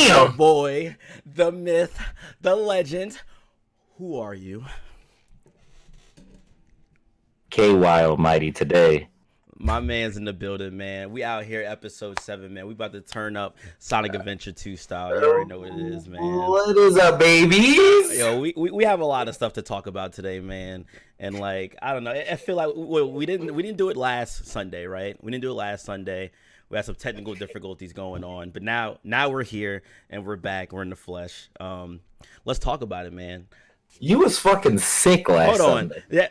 The Damn. boy, the myth, the legend. Who are you? KY Almighty today. My man's in the building, man. We out here, episode 7, man. We about to turn up Sonic Adventure 2 style. You already know what it is, man. What is up, babies? Yo, we have a lot of stuff to talk about today, man. And like, I don't know. I feel like we didn't do it last Sunday, right? We didn't do it last Sunday. We had some technical difficulties going on, but now we're here and we're back. We're in the flesh. Let's talk about it, man. You was fucking sick last Sunday. Yeah,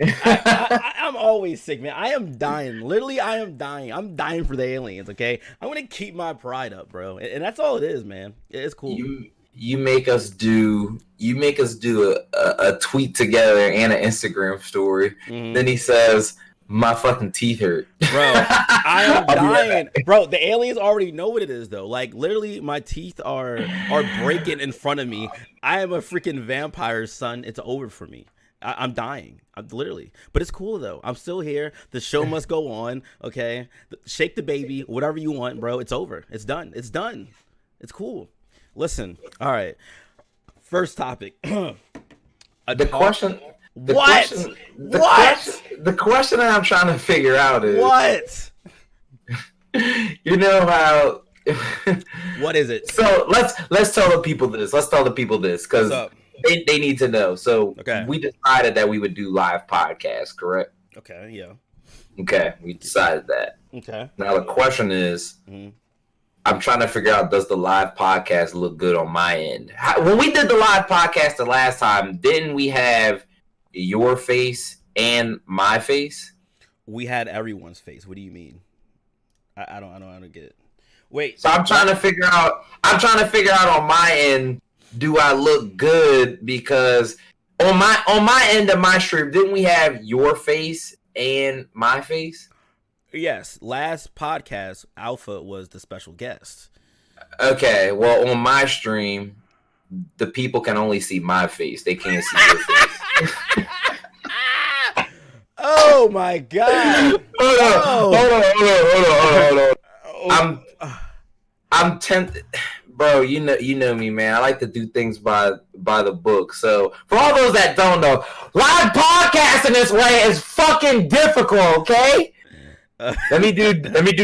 I'm always sick, man. I am dying. Literally, I am dying. I'm dying for the aliens, okay? I'm going to keep my pride up, bro. And that's all it is, man. It's cool. You make us do a tweet together and an Instagram story. Mm-hmm. Then he says, my fucking teeth hurt. Bro, I am dying. Bro, the aliens already know what it is, though. Like, literally, my teeth are breaking in front of me. I am a freaking vampire, son. It's over for me. I'm dying. I'm literally. But it's cool, though. I'm still here. The show must go on, okay? Shake the baby. Whatever you want, bro. It's over. It's done. It's done. It's cool. Listen. All right. First topic. The question that I'm trying to figure out is what? You know how what is it? So let's tell the people this. Because they need to know. So we decided that we would do live podcasts, correct? Okay, yeah. Okay, we decided that. Okay. Now the question is, I'm trying to figure out, does the live podcast look good on my end? When we did the live podcast the last time, didn't we have your face and my face? We had everyone's face. What do you mean? I don't get it. Wait. So I'm trying to figure out on my end, do I look good? Because on my end of my stream, didn't we have your face and my face? Yes. Last podcast, Alpha was the special guest. Okay. Well, on my stream, the people can only see my face. They can't see your face. Oh my god! Hold on. I'm tempted, bro. You know me, man. I like to do things by the book. So for all those that don't know, live podcasting this way is fucking difficult. Okay. Let me do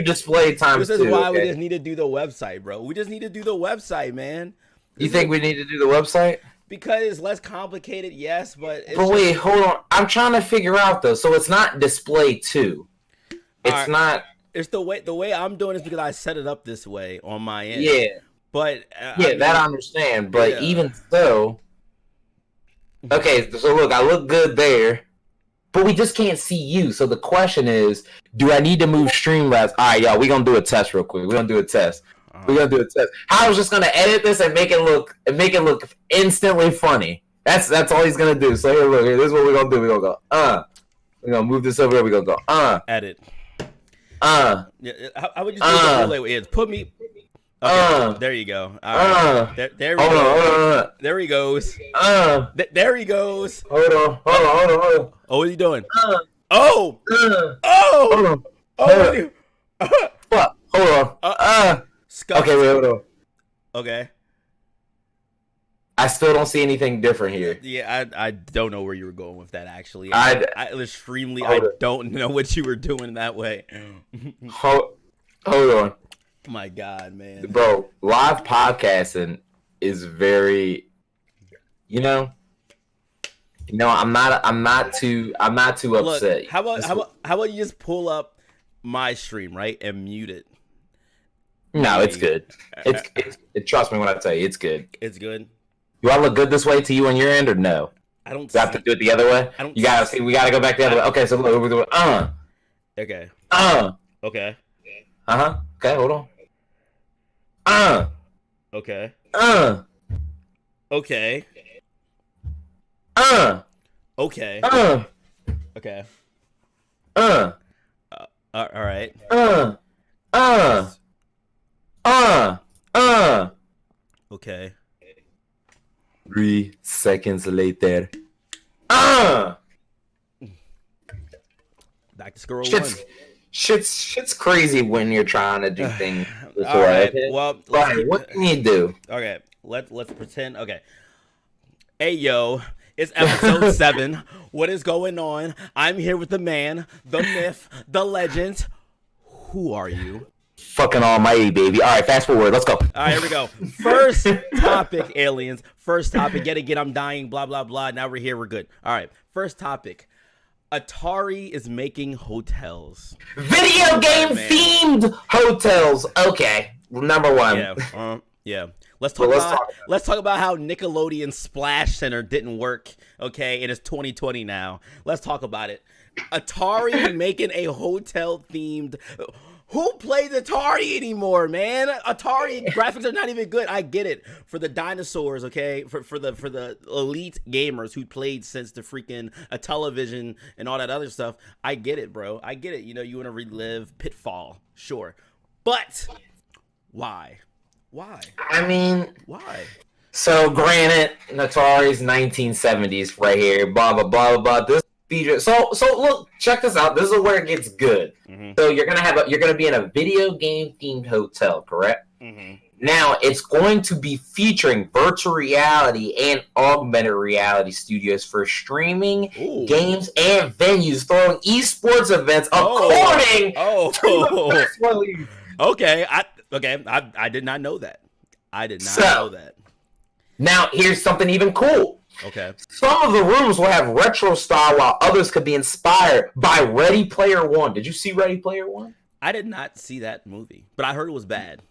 display times. This is why we just need to do the website, bro. We just need to do the website, man. You think we need to do the website? Because it's less complicated, yes, but wait, hold on. I'm trying to figure out though. So it's not display 2. It's not. It's the way I'm doing is because I set it up this way on my end. Yeah. But that I understand. But even so, okay. So look, I look good there, but we just can't see you. So the question is, do I need to move Streamlabs? All right, y'all. We're gonna do a test real quick. We're gonna do a test. Howard's just gonna edit this and make it look instantly funny. That's all he's gonna do. So here, this is what we're gonna do. We're gonna go, we're gonna move this over here. We're gonna go, edit. Yeah, how would you do it? Put me. Okay, there you go. All right. There we go. There he goes. There he goes. Hold on. Oh, what are you doing? Oh. Hold on. What? Hold on. Okay, wait, hold on. Okay. I still don't see anything different here. Yeah, I don't know where you were going with that, actually. I don't know what you were doing that way. Hold on. My God, man. Bro, live podcasting is very, I'm not too upset. Look, how about you just pull up my stream, right, and mute it? No, it's good. Trust me when I tell you, it's good. It's good. Do I look good this way to you on your end or no? I don't. Do I have to do it the other way? You gotta see. We gotta go back the other way. Okay, so look, we're doing. Okay. Okay. Okay, hold on. Okay. Okay. Okay. Okay. All right. Okay. 3 seconds later. Back to square one. shit's crazy when you're trying to do things this All way. right. Okay? Well, What can you do? Okay. Let's pretend. Okay. Hey yo, it's episode 7. What is going on? I'm here with the man, the myth, the legend. Who are you? Fucking almighty, baby. All right, fast forward. Let's go. All right, here we go. First topic, aliens. First topic. Yet again, I'm dying. Blah blah blah. Now we're here. We're good. All right. First topic. Atari is making hotels. Video game themed hotels. Okay, number one. Yeah. Let's talk about how Nickelodeon Splash Center didn't work. Okay, it is 2020 now. Let's talk about it. Atari making a hotel themed. Who plays Atari anymore, man? Atari graphics are not even good. I get it for the dinosaurs, okay, for the elite gamers who played since the freaking television and all that other stuff. I get it, bro. I get it. You know, you want to relive Pitfall, sure, but why? I mean, why? So, granted, Atari's 1970s right here. Blah blah blah blah. This feature. So look, check this out. This is where it gets good. Mm-hmm. So you're gonna be in a video game themed hotel, correct? Mm-hmm. Now it's going to be featuring virtual reality and augmented reality studios for streaming games and venues, throwing esports events according to the Okay, I did not know that. I did not know that. Now, here's something even cool. Okay. Some of the rooms will have retro style while others could be inspired by Ready Player One. Did you see Ready Player One? I did not see that movie, but I heard it was bad.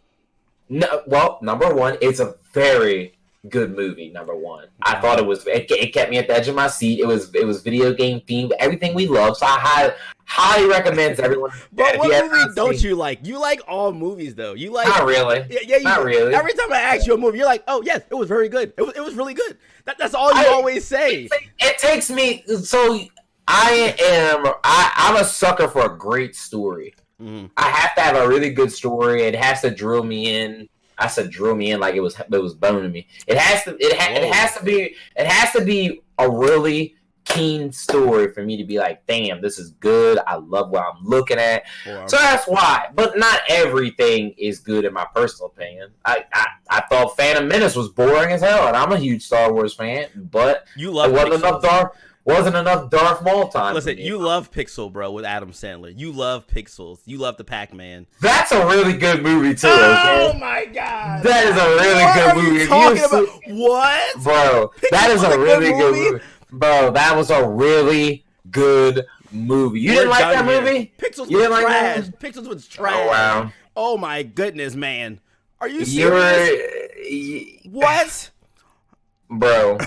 No, well, number one, it's a very good movie. Number one, I thought it kept me at the edge of my seat. It was video game themed, everything we love. So I highly recommend to everyone. But what movie don't you like? You like all movies, though. You like not really. Yeah, not really. Every time I ask you a movie, you're like, oh yes, it was very good. It was really good. That's all you always say. It takes me. So I'm a sucker for a great story. Mm-hmm. I have to have a really good story. It has to drill me in. I said drill me in like it was boning me. It has to be a really keen story for me to be like, damn, this is good. I love what I'm looking at. So that's why. But not everything is good in my personal opinion. I thought Phantom Menace was boring as hell, and I'm a huge Star Wars fan, but you love wasn't enough Darth Maul time. Listen, you love Pixel, bro, with Adam Sandler. You love Pixels. You love the Pac-Man. That's a really good movie too. Oh my god, that is a really good movie. What, bro? That is a really good movie. Bro, that was a really good movie. You didn't like that movie? Pixels was trash. Pixels was trash. Oh, wow. Oh my goodness, man. Are you serious? What? Bro.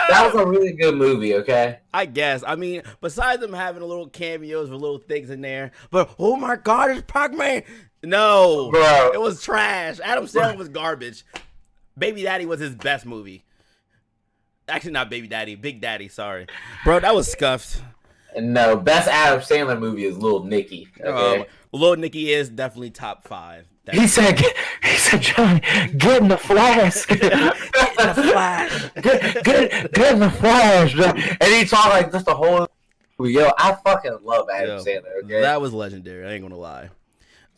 That was a really good movie, okay? I guess. I mean, besides them having a little cameos with little things in there, but oh my god, it's Pac-Man. No. Bro. It was trash. Adam Sandler was garbage. Baby Daddy was his best movie. Actually, not Baby Daddy. Big Daddy, sorry. Bro, that was scuffed. No, best Adam Sandler movie is Little Nicky. Okay? Little Nicky is definitely top 5. He said, Johnny, get in the flash. Get in the flash. Get in the flash. And he talked like just the whole movie. Yo, I fucking love Adam Sandler. Okay? That was legendary. I ain't gonna lie.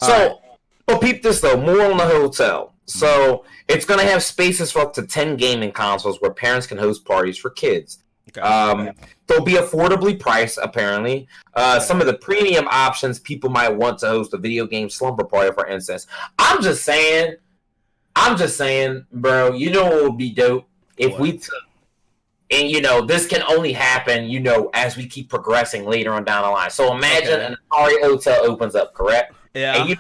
So, but peep this though. More on the hotel. So it's gonna have spaces for up to 10 gaming consoles where parents can host parties for kids. Okay. They'll be affordably priced, apparently. Some of the premium options people might want to host a video game slumber party, for instance. I'm just saying, bro, you know what would be dope? If we took, and you know, this can only happen, you know, as we keep progressing later on down the line. So imagine an Atari Hotel opens up, correct? Yeah. And you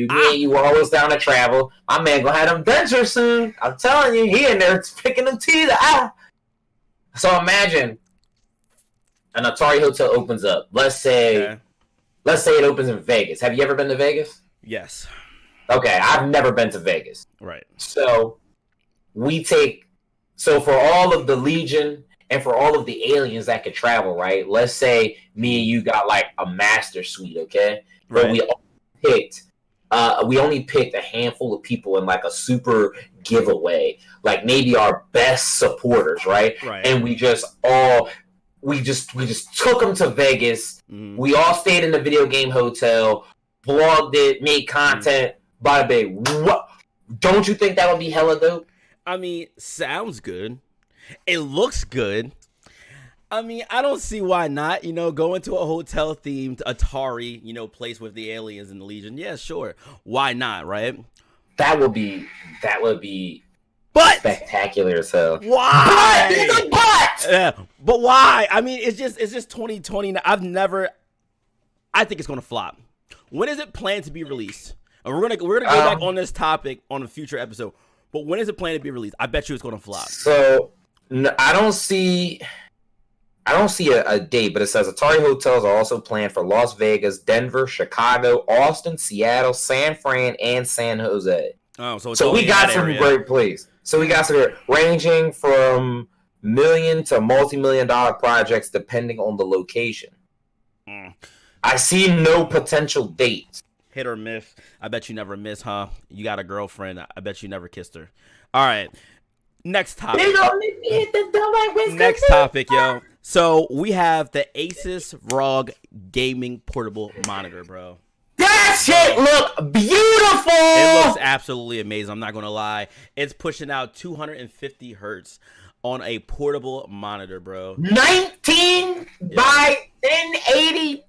know, you were always down to travel. My man gonna have them dentures soon. I'm telling you, he in there picking them teeth. So imagine an Atari Hotel opens up. Let's say it opens in Vegas. Have you ever been to Vegas? Yes. Okay, I've never been to Vegas. Right. So for all of the Legion and for all of the aliens that could travel, right? Let's say me and you got like a master suite, okay? Right. But we only picked a handful of people in like a super giveaway, like maybe our best supporters, right? Right. And we we just took them to Vegas. Mm-hmm. We all stayed in the video game hotel, vlogged it, made content. Bada bing. What? Don't you think that would be hella dope? I mean, sounds good. It looks good. I mean, I don't see why not. You know, go into a hotel themed Atari, you know, place with the aliens and the Legion. Yeah, sure. Why not, right? That would be but spectacular. So why? But yeah, but why? I mean, it's just 2020. I think it's gonna flop. When is it planned to be released? And we're gonna go back on this topic on a future episode. But when is it planned to be released? I bet you it's gonna flop. So I don't see a date, but it says Atari hotels are also planned for Las Vegas, Denver, Chicago, Austin, Seattle, San Fran, and San Jose. Oh, so we got some great plays. So we got some ranging from million to multi-million-dollar projects depending on the location. I see no potential dates. Hit or miss. I bet you never miss, huh? You got a girlfriend. I bet you never kissed her. All right. Next topic. Next topic, yo. So we have the Asus ROG gaming portable monitor, bro. That shit look beautiful. It looks absolutely amazing. I'm not gonna lie. It's pushing out 250 hertz on a portable monitor, bro. 19 by 1080p.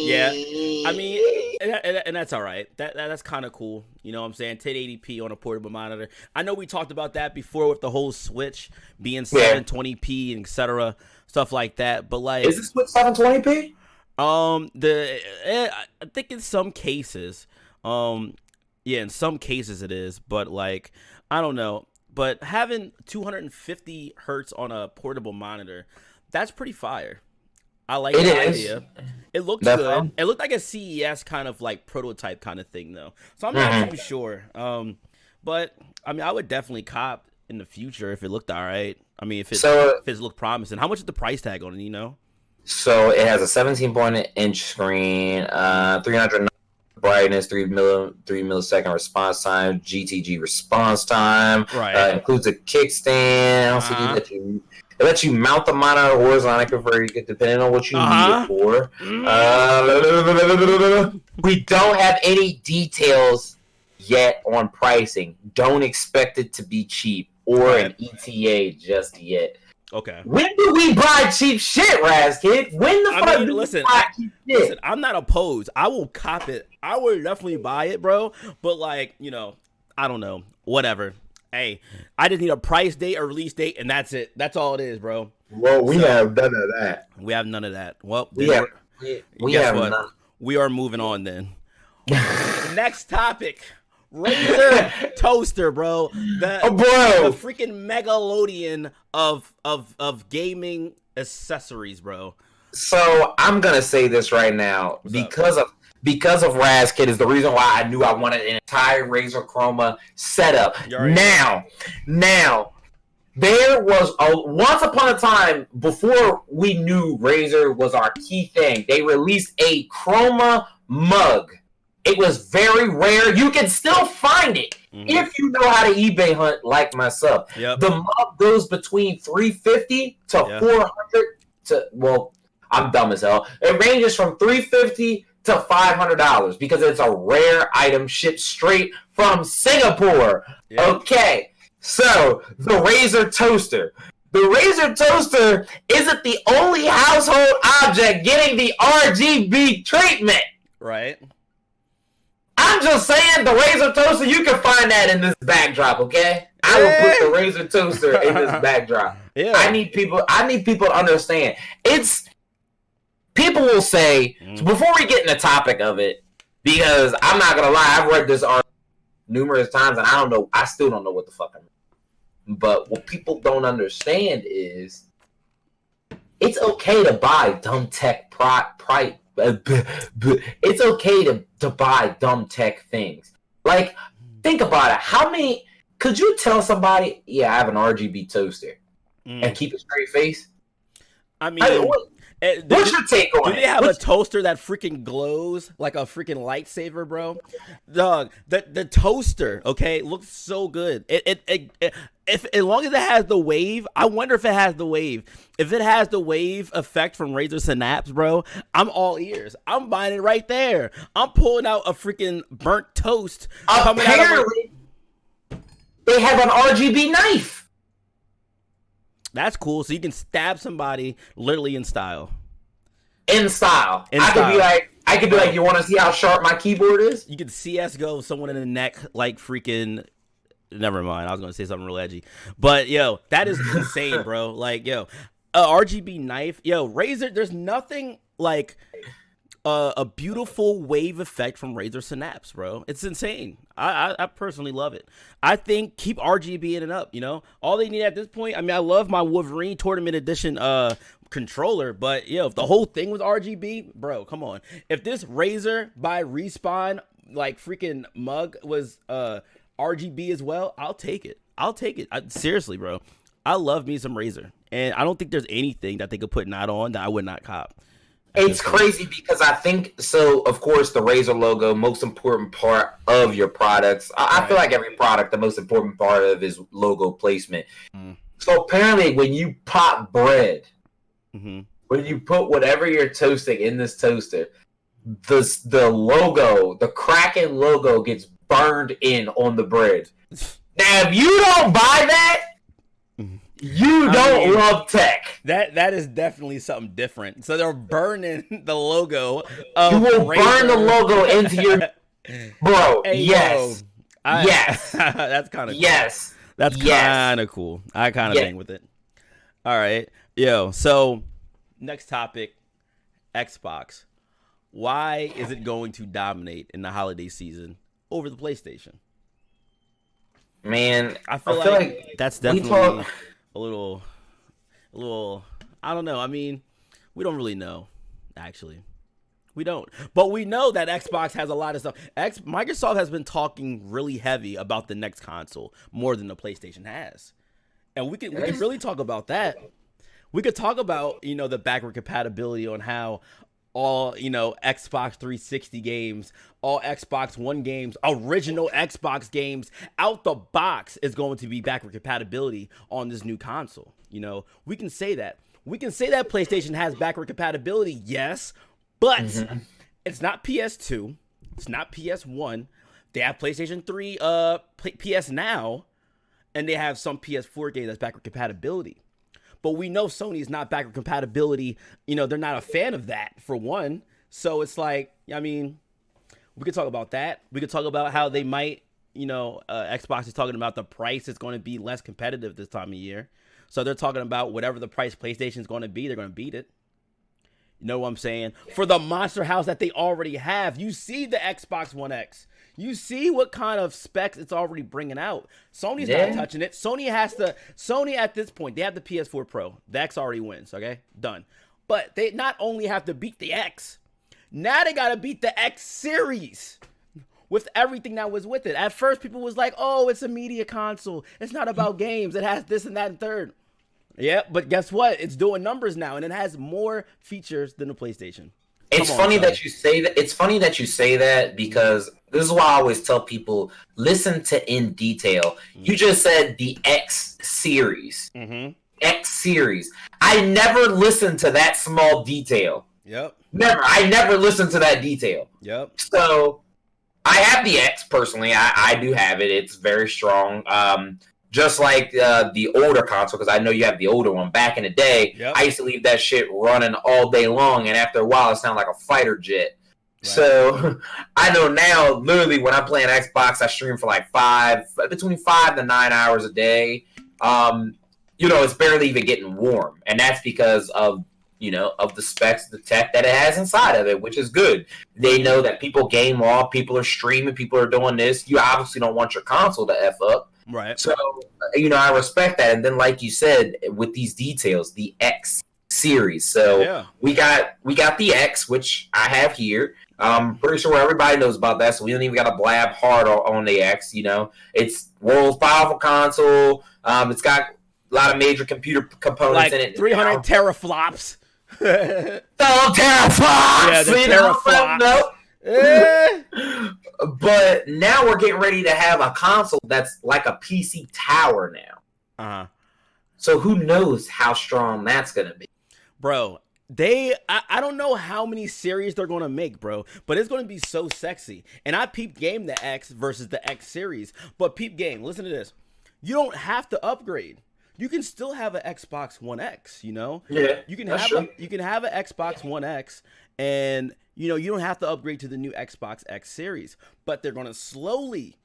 Yeah, I mean, and that's all right. That's kind of cool. You know what I'm saying? 1080p on a portable monitor. I know we talked about that before with the whole Switch being 720p and etc. Stuff like that. But like, is the Switch 720p? I think in some cases, in some cases it is. But like, I don't know. But having 250 hertz on a portable monitor, that's pretty fire. I like the idea. It looked good. It looked like a CES kind of like prototype kind of thing though. So I'm not too sure. But I mean, I would definitely cop in the future if it looked all right. I mean, if it looked promising. How much is the price tag on it? You know. So it has a 17-inch screen, 300 brightness, 3 millisecond response time, GTG response time. Right. Includes a kickstand. It lets you mount the monitor horizontally, depending on what you need it for. We don't have any details yet on pricing. Don't expect it to be cheap or an ETA just yet. Okay. When do we buy cheap shit, Razkid? When the fuck do we buy cheap shit? Listen, I'm not opposed. I will cop it. I will definitely buy it, bro. But like, you know, I don't know. Whatever. Hey, I just need a price date, a release date, and that's it. That's all it is, bro. Well, we have none of that. We have none of that. Well, we have none. We are moving on then. Next topic. Razer Toaster, bro. The freaking megalodian of gaming accessories, bro. So I'm gonna say this right now because of Razkid is the reason why I knew I wanted an entire Razer Chroma setup. Now, there was once upon a time before we knew Razer was our key thing. They released a Chroma mug. It was very rare. You can still find it if you know how to eBay hunt like myself. Yep. The mug goes between $350 to $400 to, well, I'm dumb as hell. It ranges from $350 to $500 because it's a rare item shipped straight from Singapore. Yep. Okay, so the Razer Toaster. The Razer Toaster isn't the only household object getting the RGB treatment. Right. I'm just saying, the Razer Toaster, you can find that in this backdrop, okay? I will put the Razer Toaster in this backdrop. Yeah. I need people to understand. People will say, before we get in the topic of it, because I'm not going to lie, I've read this article numerous times, and I still don't know what the fuck I mean. But what people don't understand is, it's okay to buy dumb tech it's okay to buy dumb tech things. Like, think about it. Could you tell somebody, yeah, I have an RGB toaster and keep a straight face? I mean, What's your take on it? Do they have a toaster that freaking glows like a freaking lightsaber, bro? Dog, the toaster, okay, looks so good. If as long as it has the wave, I wonder if it has the wave. If it has the wave effect from Razer Synapse, bro, I'm all ears. I'm buying it right there. I'm pulling out a freaking burnt toast. Apparently, they have an RGB knife. That's cool. So you can stab somebody literally in style. I could be like, you want to see how sharp my keyboard is? You can CS:GO someone in the neck like freaking. Never mind. I was gonna say something real edgy, but yo, that is insane, bro. Like, yo, a RGB knife, yo, Razer. There's nothing like a beautiful wave effect from Razer Synapse, bro. It's insane. I personally love it. I think keep RGBing it up. You know, all they need at this point. I mean, I love my Wolverine Tournament Edition controller, but yo, if the whole thing was RGB, bro, come on. If this Razer by Respawn like freaking mug was RGB as well, I'll take it. Seriously, bro. I love me some Razer, and I don't think there's anything that they could put not on that I would not cop. It's crazy because I think so. Of course, the Razer logo, most important part of your products. I feel like every product, the most important part of is logo placement. So apparently, when you pop bread, when you put whatever you're toasting in this toaster, the logo, the Kraken logo, gets burned in on the bread. Now, if you don't buy that, you don't love tech. That is definitely something different. So they're burning the logo. You will burn the logo into your bro. Hey, yes, yes. That's kind of yes. Cool. That's kind of cool. I kind of bang with it. All right, yo. So next topic, Xbox. Why is it going to dominate in the holiday season over the PlayStation? Man, I feel like that's definitely a little, I don't know. I mean, we don't really know, actually. We don't. But we know that Xbox has a lot of stuff. Microsoft has been talking really heavy about the next console more than the PlayStation has. And we can really talk about that. We could talk about, the backward compatibility on how all, Xbox 360 games, all Xbox One games, original Xbox games out the box is going to be backward compatibility on this new console. We can say that. We can say that PlayStation has backward compatibility, yes, but it's not PS2. It's not PS1. They have PlayStation 3, PS Now, and they have some PS4 games that's backward compatibility. But we know Sony is not backward compatibility. They're not a fan of that, for one. So it's like, I mean, we could talk about that. We could talk about how they might, Xbox is talking about the price is going to be less competitive this time of year. So they're talking about whatever the price PlayStation is going to be, they're going to beat it. You know what I'm saying? For the monster house that they already have, you see the Xbox One X. You see what kind of specs it's already bringing out. Sony's not touching it. Sony at this point, they have the PS4 Pro. The X already wins, okay? Done. But they not only have to beat the X, now they got to beat the X series with everything that was with it. At first, people was like, oh, it's a media console. It's not about games. It has this and that and third. Yeah, but guess what? It's doing numbers now, and it has more features than the PlayStation. It's funny that you say that. It's funny that you say that because this is why I always tell people, listen to in detail. You just said the X series. X series. I never listened to that small detail. Yep. Never. I never listened to that detail. Yep. So I have the X personally. I do have it. It's very strong. Just like the older console, because I know you have the older one. Back in the day, I used to leave that shit running all day long, and after a while, it sounded like a fighter jet. Right. So I know now, literally, when I'm playing Xbox, I stream for like between 5 to 9 hours a day. It's barely even getting warm, and that's because of the specs, the tech that it has inside of it, which is good. They know that people game off, people are streaming, people are doing this. You obviously don't want your console to F up. Right. So, I respect that. And then, like you said, with these details, the X series. So we got the X, which I have here. I'm pretty sure everybody knows about that, so we don't even got to blab hard on the X. It's world's powerful console. It's got a lot of major computer components in it. 300 teraflops. Oh, Terrafox! Yeah, the You know, Terrafox. But now we're getting ready to have a console that's like a PC tower now. Uh-huh. So who knows how strong that's gonna be, Bro. I don't know how many series they're gonna make, bro, but it's gonna be so sexy. And I peep game the X versus the X series, but peep game. Listen to this: you don't have to upgrade. You can still have an Xbox One X. You know, Yeah, you can that's have true. you can have an Xbox One X, and you know you don't have to upgrade to the new Xbox X series. But they're gonna slowly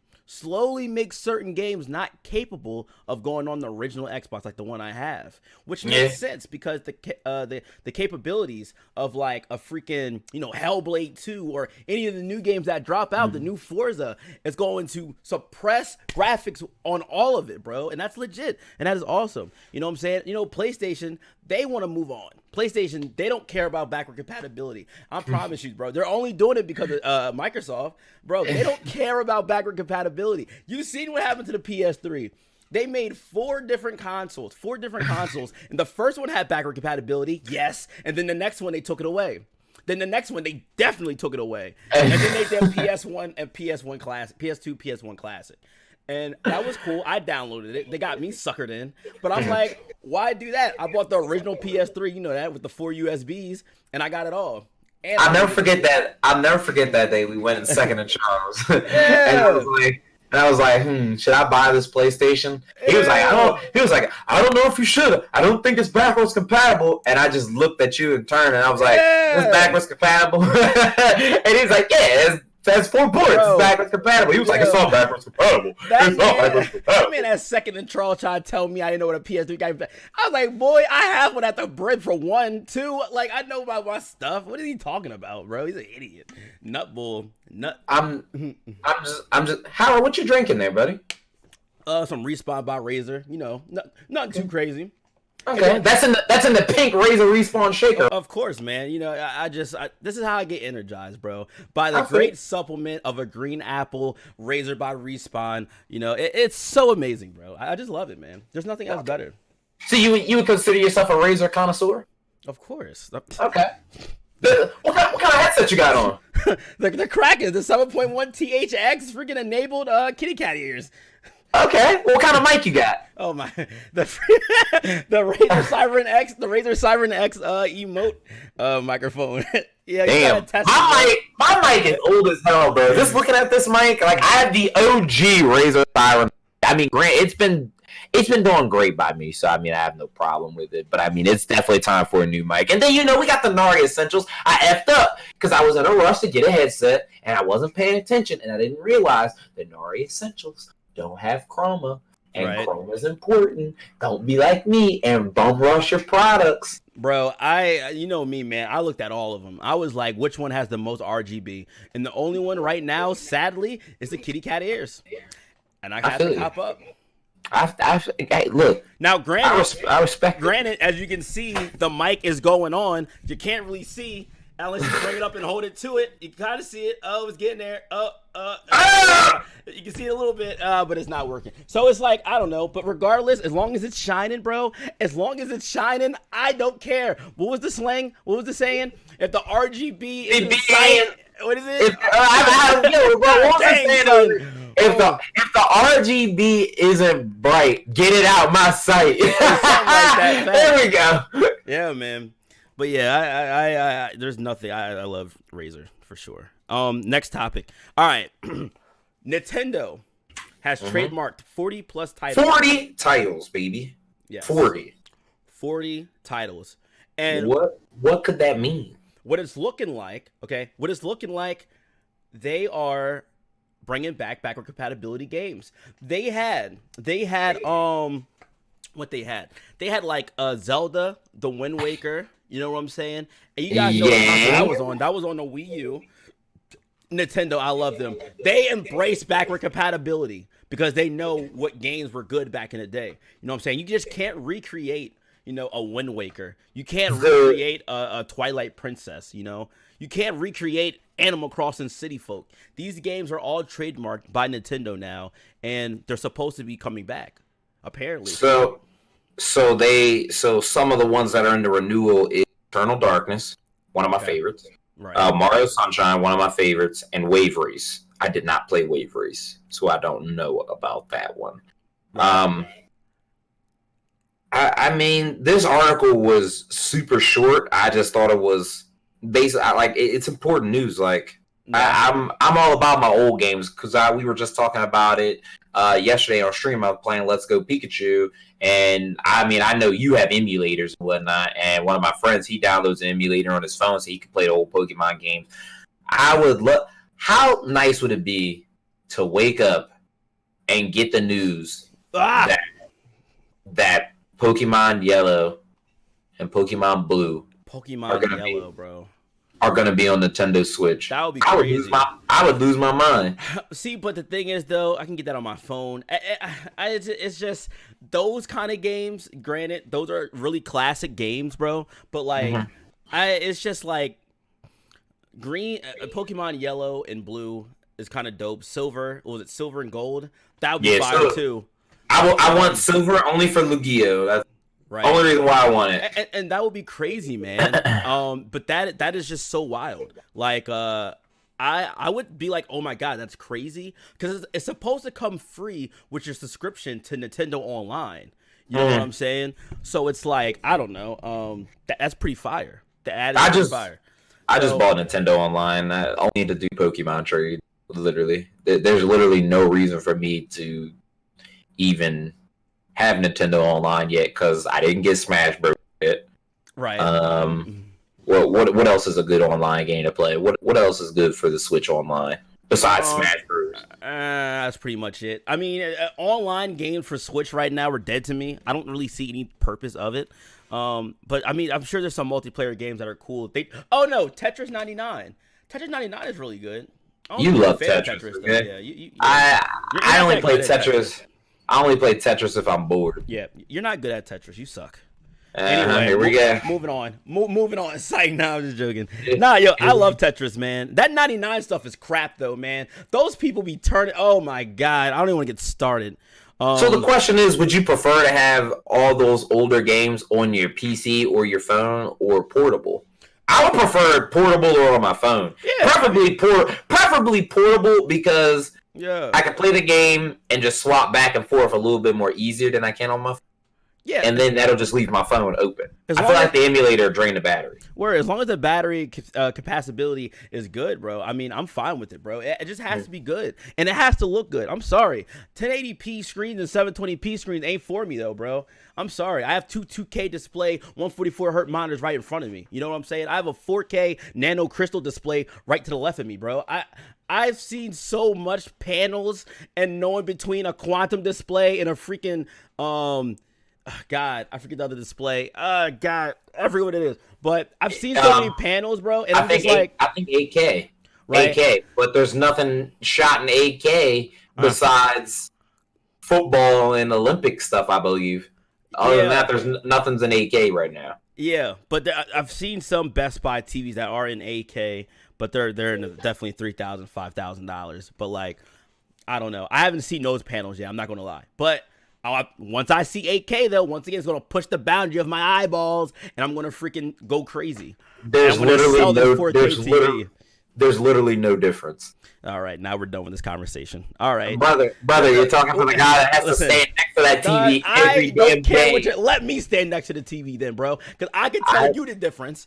make certain games not capable of going on the original Xbox like the one I have, which makes sense because the capabilities of like a freaking, you know, Hellblade 2 or any of the new games that drop out, the new Forza is going to suppress graphics on all of it, bro, and that's legit, and that is awesome. You know what I'm saying? You know, PlayStation, they want to move on. PlayStation, they don't care about backward compatibility. I promise you, bro. They're only doing it because of Microsoft. Bro, they don't care about backward compatibility. You've seen what happened to the PS3. They made four different consoles, and the first one had backward compatibility, yes, and then the next one, they took it away. Then the next one, they definitely took it away. And then they did PS1 and PS1 Classic, PS2, PS1 Classic. And that was cool. I downloaded it. They got me suckered in. But I'm like, why do that? I bought the original PS3, you know that, with the 4 USBs, and I got it all. And I'll never forget that. I'll never forget that day we went in second and Charles. Yeah. And I was like, should I buy this PlayStation? He was like, I don't know if you should. I don't think it's backwards compatible. And I just looked at you and turned, and I was like, it's backwards compatible. And he's like, yeah, that's 4 ports. It's backwards compatible. He was like, it's not backwards compatible. It's not backwards compatible. That man had second and Charles trying to tell me I didn't know what a PS3 guy. I was like, boy, I have one at the bread for 1, 2. Like, I know about my stuff. What is he talking about, bro? He's an idiot. Nutbull. I'm just. Howard, what you drinking there, buddy? Some Respawn by Razer. You know, nothing too crazy. Okay, that's in the pink Razer Respawn shaker. Of course, man. You know, I this is how I get energized, bro. By the great supplement of a green apple, Razer by Respawn. You know, it's so amazing, bro. I just love it, man. There's nothing else better. So you would consider yourself a Razer connoisseur? Of course. Okay. What kind of headset you got on? the Kraken, the 7.1 THX freaking enabled kitty cat ears. Okay, what kind of mic you got? Oh my, the Razer Siren X, emote microphone. Yeah, damn. My mic is old as hell, bro. Just looking at this mic, like I have the OG Razer Siren. I mean, it's been doing great by me, so I mean, I have no problem with it. But I mean, it's definitely time for a new mic. And then we got the Nari Essentials. I effed up because I was in a rush to get a headset, and I wasn't paying attention, and I didn't realize the Nari Essentials don't have chroma, and chroma is important. Don't be like me and bum rush your products. Bro, you know me, man. I looked at all of them. I was like, which one has the most RGB? And the only one right now, sadly, is the kitty cat ears. And I have to cop up. Look. Now, granted, I respect. Granted, as you can see, the mic is going on. You can't really see unless you bring it up and hold it to it. You can kind of see it. Oh, it's getting there. You can see it a little bit, but it's not working. So it's like, I don't know. But regardless, as long as it's shining, bro, I don't care. What was the slang? What was the saying? If the RGB is sight, what is it? If the RGB isn't bright, get it out my sight. Something like that. There we go. Yeah, man. But yeah, I there's nothing. I love Razer for sure. Next topic. All right. Nintendo has trademarked 40 plus titles. 40 titles, baby. Yes. 40 titles. And what could that mean? What it's looking like, they are bringing back backward compatibility games. They had what they had. They had like Zelda, the Wind Waker. You know what I'm saying? And you guys know what console that was on. That was on the Wii U. Nintendo, I love them. They embrace backward compatibility because they know what games were good back in the day. You know what I'm saying? You just can't recreate, a Wind Waker. You can't recreate a Twilight Princess, You can't recreate Animal Crossing City Folk. These games are all trademarked by Nintendo now, and they're supposed to be coming back, apparently. So some of the ones that are in the renewal is Eternal Darkness, one of my favorites. Right. Mario Sunshine, one of my favorites, and Wave Race. I did not play Wave Race, so I don't know about that one. Right. I mean, this article was super short. I just thought it was basically it's important news. Like, I'm all about my old games because we were just talking about it yesterday on stream. I was playing Let's Go Pikachu, and I mean, I know you have emulators and whatnot. And one of my friends, he downloads an emulator on his phone so he can play the old Pokemon games. I would love. How nice would it be to wake up and get the news that Pokemon Yellow and Pokemon Blue are going to be on Nintendo Switch? That would be crazy. I would lose my mind. See, but the thing is, though, I can get that on my phone. It's just those kind of games. Granted, those are really classic games, bro. But like, it's just like Pokemon Yellow and Blue is kind of dope. Silver, was it Silver and Gold? That would be fire too. I want Silver only for Lugia. That's right. Only reason why I want it. And that would be crazy, man. But that is just so wild. Like, I would be like, oh my god, that's crazy, because it's supposed to come free with your subscription to Nintendo Online. You know what I'm saying? So it's like, I don't know. That's pretty fire. The ad is pretty fire. I just bought Nintendo Online. I only need to do Pokemon trade. Literally, there's literally no reason for me to even have Nintendo Online yet because I didn't get Smash Bros. Yet. Right. What else is a good online game to play? What else is good for the Switch Online besides Smash Bros? That's pretty much it. I mean, online games for Switch right now are dead to me. I don't really see any purpose of it. But I mean, I'm sure there's some multiplayer games that are cool. Tetris 99. Tetris 99 is really good. You love Tetris, okay? Yeah, I only play Tetris. I only play Tetris if I'm bored. Yeah, you're not good at Tetris. You suck. Anyway, here we go. Moving on. Moving on. Psych. Nah, I'm just joking. Nah, I love Tetris, man. That 99 stuff is crap, though, man. Those people be turning. Oh my god, I don't even want to get started. So the question is, would you prefer to have all those older games on your PC or your phone or portable? I would prefer portable or on my phone. Yeah. Preferably portable because I can play the game and just swap back and forth a little bit more easier than I can on my phone. Yeah. And then that'll just leave my phone open. I feel like the emulator drained the battery. As long as the battery capacity is good, bro, I mean, I'm fine with it, bro. It just has to be good. And it has to look good. I'm sorry. 1080p screens and 720p screens ain't for me, though, bro. I'm sorry. I have two 2K display, 144 hertz monitors right in front of me. You know what I'm saying? I have a 4K nano crystal display right to the left of me, bro. I've seen so much panels and knowing between a quantum display and a freaking God, I forget the other display. God, I forget what it is. But I've seen so many panels, bro, and I think 8K, right? 8K, but there's nothing shot in 8K besides football and Olympic stuff, I believe. Other than that, there's nothing's in 8K right now. Yeah, but I've seen some Best Buy TVs that are in 8K, but they're in definitely $3,000, $5,000. But like, I don't know. I haven't seen those panels yet. I'm not gonna lie, but. Once I see 8K, though, once again, it's going to push the boundary of my eyeballs, and I'm going to freaking go crazy. There's literally no difference. All right, now we're done with this conversation. All right. Brother, you're talking to the guy that has to stand next to that TV every damn day. Let me stand next to the TV then, bro, because I can tell you the difference.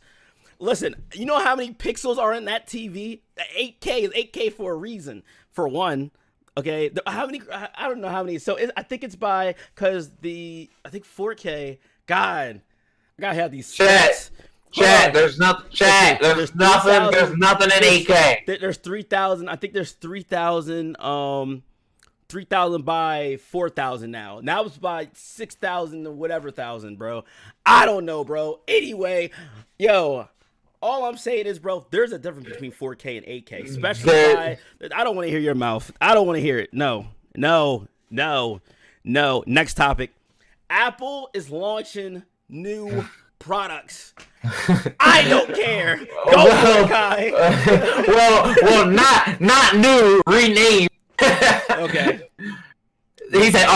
Listen, you know how many pixels are in that TV? 8K is 8K for a reason, for one. Okay, how many? I don't know how many. So I think it's by because I think 4K. God, I gotta have these stats. Chat. There's nothing. Chat. There's nothing. There's nothing in 8K. There's 3,000. I think there's 3,000. 3,000 by 4,000 now. Now it's by 6,000 or whatever thousand, bro. I don't know, bro. Anyway, yo. All I'm saying is, bro, there's a difference between 4K and 8K, especially I don't want to hear your mouth. I don't want to hear it. No. Next topic. Apple is launching new products. I don't care. Go for it, Kai. well, not new, renamed. Okay. He said,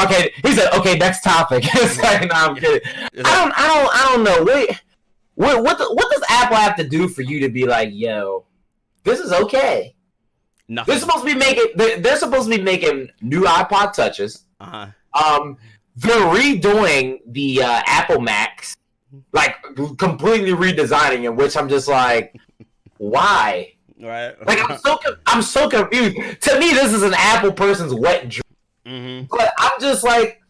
okay, next topic. It's like, no, I'm kidding. I don't know. Wait. What does Apple have to do for you to be like, yo, this is okay? Nothing. They're supposed to be making new iPod Touches. They're redoing the Apple Macs, like completely redesigning it, which I'm just like, why? Right. Like I'm so confused. To me, this is an Apple person's wet dream. Mm-hmm. But I'm just like,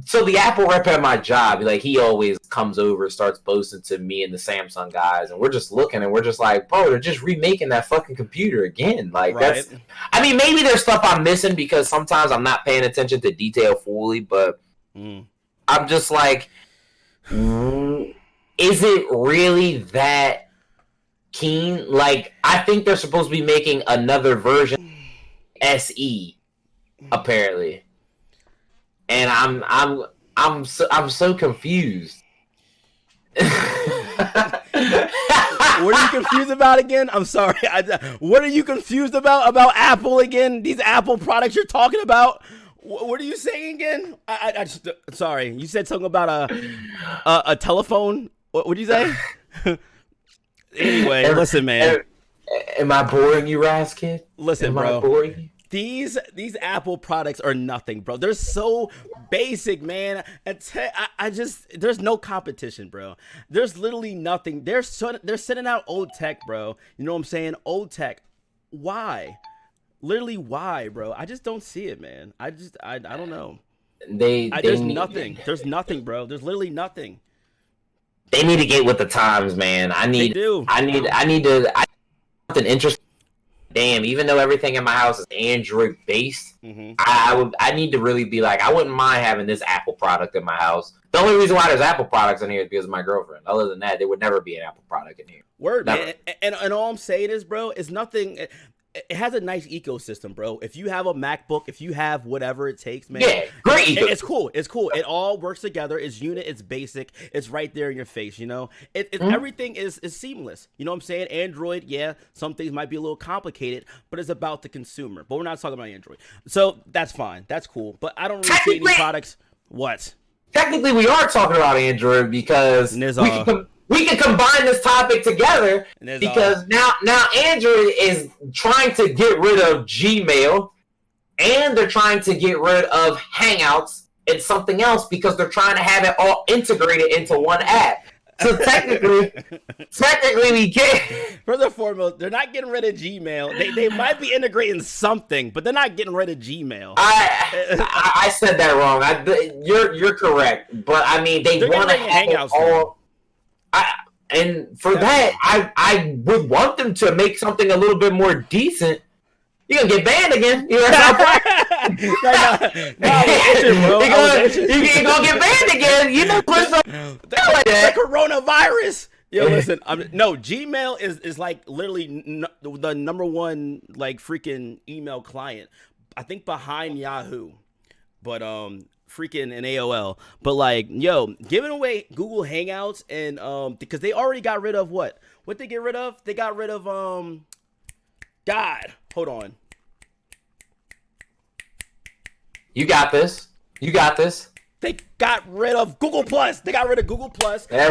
so the Apple rep at my job, like he always comes over, starts boasting to me and the Samsung guys, and we're just looking and we're just like, bro, they're just remaking that fucking computer again. Like that's, I mean, maybe there's stuff I'm missing because sometimes I'm not paying attention to detail fully, but I'm just like, is it really that keen? Like, I think they're supposed to be making another version, SE, apparently, and I'm so confused. What are you confused about again? I'm sorry. What are you confused about Apple again? These Apple products you're talking about? What are you saying again? I just, sorry. You said something about a telephone. What did you say? Anyway, listen, man. Am I boring you, Razkid? Listen, bro. Am I boring you? These Apple products are nothing, bro. They're so basic, man. I just, there's no competition, bro. There's literally nothing. They're sending out old tech, bro. You know what I'm saying? Old tech. Why? Literally, why, bro? I just don't see it, man. I don't know. There's nothing. There's nothing, bro. There's literally nothing. They need to get with the times, man. I need something interesting. Damn, even though everything in my house is Android based, I need to really be like, I wouldn't mind having this Apple product in my house. The only reason why there's Apple products in here is because of my girlfriend. Other than that, there would never be an Apple product in here. Word, never. Man. And all I'm saying is, bro, it's nothing. It has a nice ecosystem, bro. If you have a MacBook, if you have whatever it takes, man. Yeah, great ecosystem. It's cool. It's cool. It all works together. It's unit. It's basic. It's right there in your face, you know? Everything is seamless. You know what I'm saying? Android, yeah, some things might be a little complicated, but it's about the consumer. But we're not talking about Android. So that's fine. That's cool. But I don't really see any products. What? Technically, we are talking about Android because we can combine this topic together because now Android is trying to get rid of Gmail and they're trying to get rid of Hangouts and something else because they're trying to have it all integrated into one app. So technically we can't. First and foremost, they're not getting rid of Gmail. They might be integrating something, but they're not getting rid of Gmail. I said that wrong. You're correct, but I mean they want to have Hangouts it all. And for that, I would want them to make something a little bit more decent. You're gonna get banned again. You're gonna get banned again. You know, the coronavirus. Yo, listen. No, Gmail is like literally the number one like freaking email client. I think behind Yahoo, but freaking an AOL, but like, yo, giving away Google Hangouts and because they already got rid of what they get rid of? They got rid of God, hold on. You got this. They got rid of Google Plus. There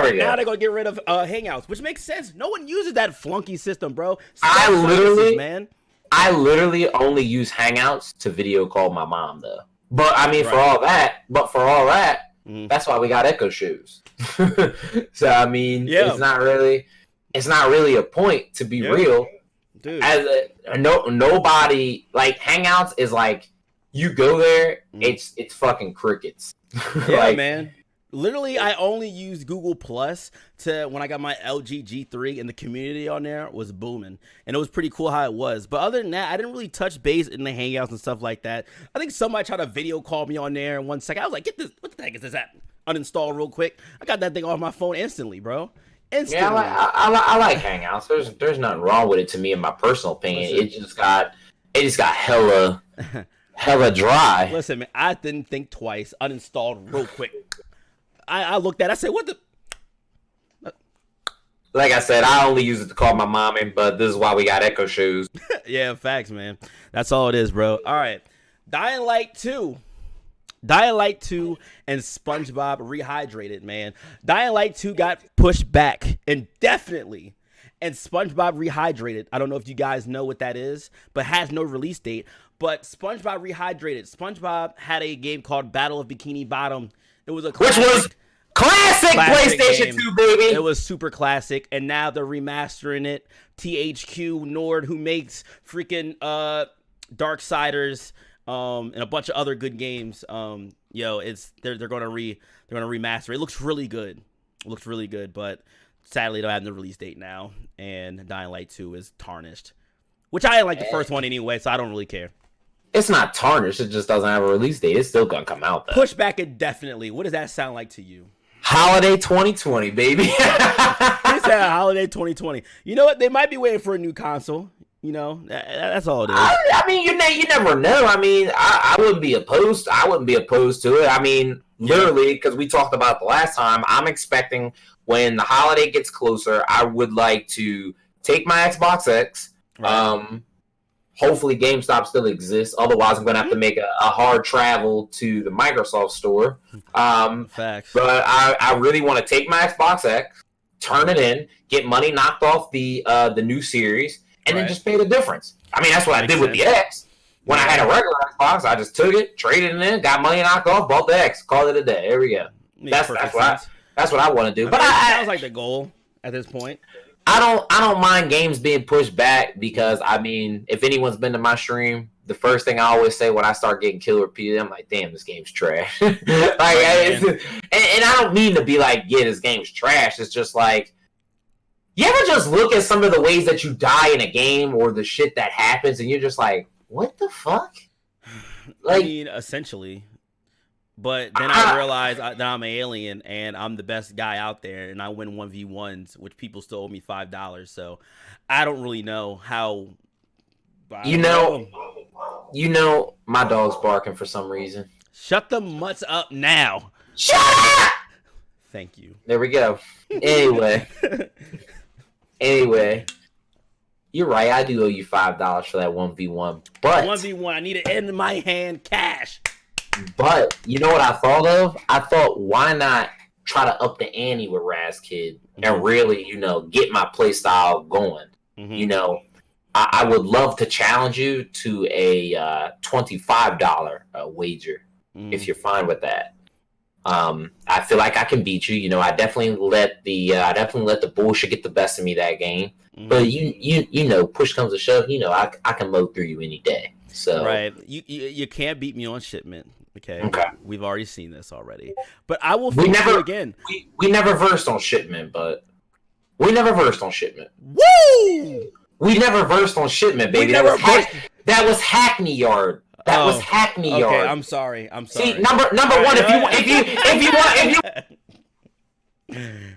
we go. Now they're gonna get rid of Hangouts, which makes sense. No one uses that flunky system, bro. I literally only use Hangouts to video call my mom though. But I mean, for all that, that's why we got Echo shoes. So I mean, it's not really a point to be real. Dude. Nobody like Hangouts is like you go there, it's fucking crickets. Yeah, like, man. Literally, I only used Google Plus to when I got my LG G3 and the community on there was booming. And it was pretty cool how it was. But other than that, I didn't really touch base in the Hangouts and stuff like that. I think somebody tried to video call me on there in 1 second. I was like, get this, what the heck is this app? Uninstall real quick. I got that thing off my phone instantly, bro. Instantly. Yeah, I like Hangouts. There's nothing wrong with it to me in my personal opinion. It just got hella dry. Listen, man, I didn't think twice. Uninstalled real quick. I looked at it, I said, what the? Like I said, I only use it to call my mom in, but this is why we got Echo shoes. Yeah, facts, man. That's all it is, bro. All right. Dying Light 2. Dying Light 2 and SpongeBob Rehydrated, man. Dying Light 2 got pushed back indefinitely. And SpongeBob Rehydrated, I don't know if you guys know what that is, but has no release date. But SpongeBob Rehydrated, SpongeBob had a game called Battle of Bikini Bottom. It was a classic, which was classic PlayStation game. 2, baby. It was super classic, and now they're remastering it. THQ Nord, who makes freaking Darksiders, and a bunch of other good games. They're gonna remaster. It looks really good. But sadly, they don't have the release date now, and Dying Light 2 is tarnished, which I didn't like the first one anyway, so I don't really care. It's not tarnished. It just doesn't have a release date. It's still gonna come out though. Push back indefinitely. What does that sound like to you? Holiday 2020, baby. They said holiday 2020. You know what? They might be waiting for a new console. You know, that's all it is. I mean, you never know. I mean, I wouldn't be opposed. I wouldn't be opposed to it. I mean, literally, because we talked about the last time. I'm expecting when the holiday gets closer, I would like to take my Xbox X. Right. Hopefully, GameStop still exists. Otherwise, I'm going to have to make a hard travel to the Microsoft store. Facts. But I really want to take my Xbox X, turn it in, get money knocked off the new series, and then just pay the difference. I mean, that's what I did with the X. When I had a regular Xbox, I just took it, traded it in, got money knocked off, bought the X, called it a day. There we go. That's what I want to do. But it sounds like the goal at this point. I don't mind games being pushed back because, I mean, if anyone's been to my stream, the first thing I always say when I start getting killed repeated, I'm like, damn, this game's trash. And I don't mean to be like, yeah, this game's trash. It's just like, you ever just look at some of the ways that you die in a game or the shit that happens and you're just like, what the fuck? Like, I mean, essentially. But then I realize that I'm an alien and I'm the best guy out there and I win 1v1s, which people still owe me $5. So I don't really know how. You know, my dog's barking for some reason. Shut the mutts up now. Shut up! Thank you. There we go. Anyway, you're right. I do owe you $5 for that 1v1. But 1v1, I need it in my hand, cash. But you know what I thought of? I thought, why not try to up the ante with Razkid and really, get my play style going? Mm-hmm. I would love to challenge you to a $25 wager if you're fine with that. I feel like I can beat you. I definitely let the bullshit get the best of me that game. Mm-hmm. But you push comes to shove, I can mow through you any day. So right, you can't beat me on shipment. Okay. We've already seen this already, but I will. We again. We never versed on shipment, but we never versed on shipment. Woo! We never versed on shipment, baby. That was Hackney Yard. That was Hackney Yard. Okay, I'm sorry. See, number one, if you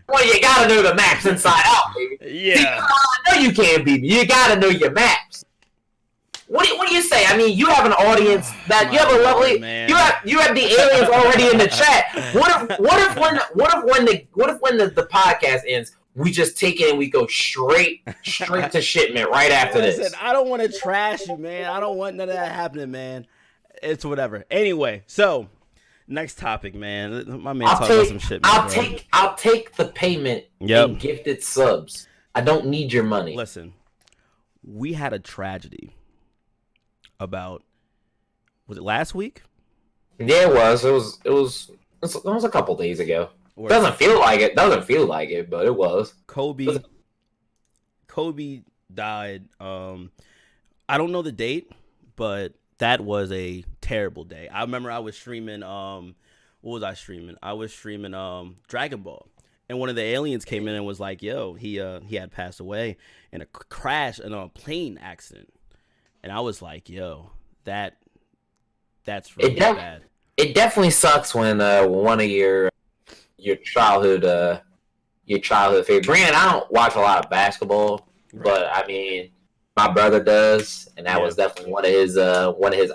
well, you gotta know the maps inside out, baby. Yeah. I know you can't beat me. You gotta know your maps. What do you say? I mean, you have an audience that you have a lovely. Man. You have the aliens already in the chat. What if when the podcast ends, we just take it and we go straight to shipment right after this? I don't want to trash you, man. I don't want none of that happening, man. It's whatever. Anyway, so next topic, man. My man talking about some shit. I'll take the payment and gifted subs. I don't need your money. Listen, we had a tragedy. Was it last week? Yeah, it was. It was a couple days ago. Doesn't feel like it, but it was. Kobe died. I don't know the date, but that was a terrible day. I remember I was streaming. What was I streaming? I was streaming Dragon Ball, and one of the aliens came in and was like, "Yo, he had passed away in a crash in a plane accident." And I was like, "Yo, that's really bad." It definitely sucks when one of your childhood favorite. Bryant, I don't watch a lot of basketball, but I mean, my brother does, and that was definitely one of his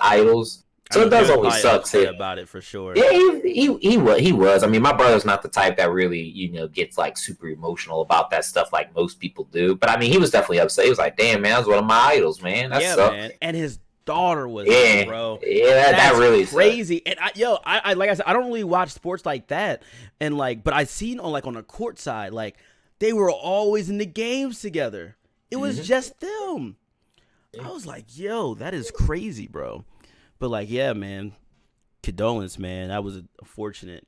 idols. So it does always suck about it for sure. Yeah, he was. I mean, my brother's not the type that really gets like super emotional about that stuff like most people do. But I mean, he was definitely upset. He was like, "Damn, man, that was one of my idols, man. That sucks." Man. And his daughter was there, bro. Yeah, that really crazy. And I like I said, I don't really watch sports like that. And like, but I seen on the court side, like they were always in the games together. It was just them. I was like, yo, that is crazy, bro. But like, yeah, man, condolence, man. That was a fortunate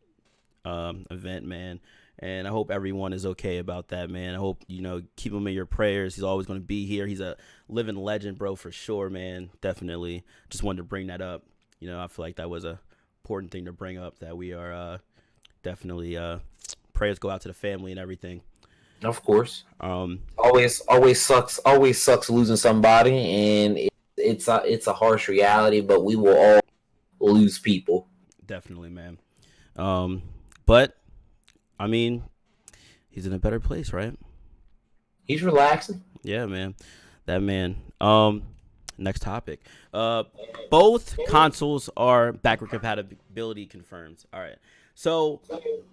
event, man. And I hope everyone is okay about that, man. I hope, keep him in your prayers. He's always going to be here. He's a living legend, bro, for sure, man. Definitely. Just wanted to bring that up. I feel like that was a important thing to bring up, that we are definitely prayers go out to the family and everything. Of course. Always sucks losing somebody, and it's a harsh reality, but we will all lose people. Definitely, man. But I mean, he's in a better place, right? He's relaxing. Yeah, man. That man. Next topic. Both consoles are backward compatibility confirmed. All right. So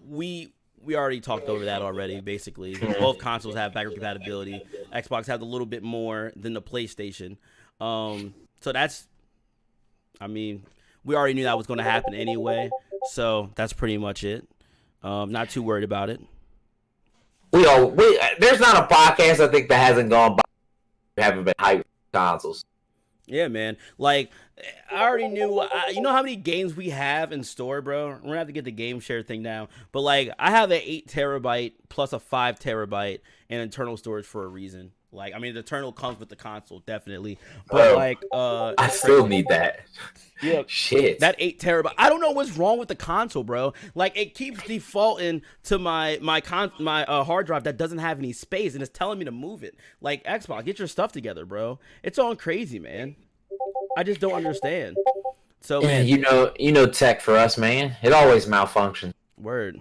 we already talked over that already, basically. Both consoles have backward compatibility. Xbox has a little bit more than the PlayStation. So that's, we already knew that was going to happen anyway. So that's pretty much it. Not too worried about it. There's not a podcast I think that hasn't gone by haven't been hyped consoles. Yeah, man. Like, I already knew. You know how many games we have in store, bro? We're gonna have to get the game share thing down. But like, I have an 8 terabyte plus a 5 terabyte and internal storage for a reason. Like, the internal comes with the console, definitely. But like, I still need that. Yeah, shit. That 8 terabyte. I don't know what's wrong with the console, bro. Like, it keeps defaulting to my hard drive that doesn't have any space, and it's telling me to move it. Like, Xbox, get your stuff together, bro. It's all crazy, man. I just don't understand. So, man, you know, tech for us, man. It always malfunctions. Word.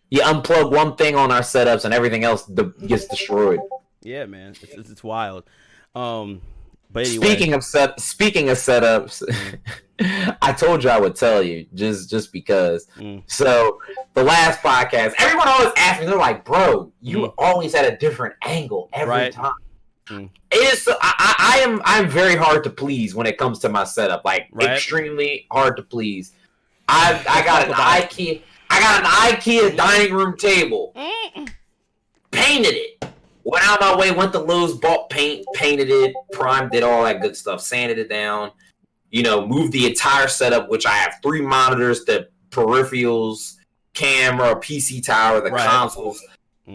You unplug one thing on our setups, and everything else gets destroyed. Yeah, man, it's wild. But anyway. Speaking of setups, I told you I would tell you just because. So the last podcast, everyone always asks me, they're like, "Bro, you always had a different angle every time." I'm very hard to please when it comes to my setup, like extremely hard to please. I got an IKEA dining room table, painted it. Went out my way, went to Lowe's, bought paint, painted it, primed it, all that good stuff, sanded it down, moved the entire setup, which I have 3 monitors, the peripherals, camera, PC tower, the consoles.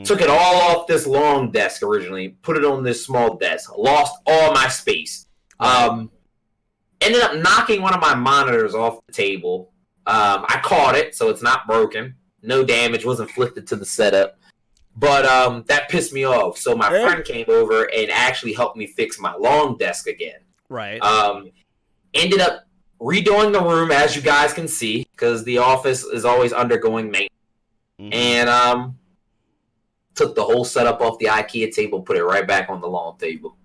Took it all off this long desk originally, put it on this small desk, lost all my space. Ended up knocking one of my monitors off the table. I caught it, so it's not broken. No damage was inflicted to the setup. But that pissed me off. So my friend came over and actually helped me fix my long desk again. Right. Ended up redoing the room, as you guys can see, because the office is always undergoing maintenance. And took the whole setup off the IKEA table, put it right back on the long table.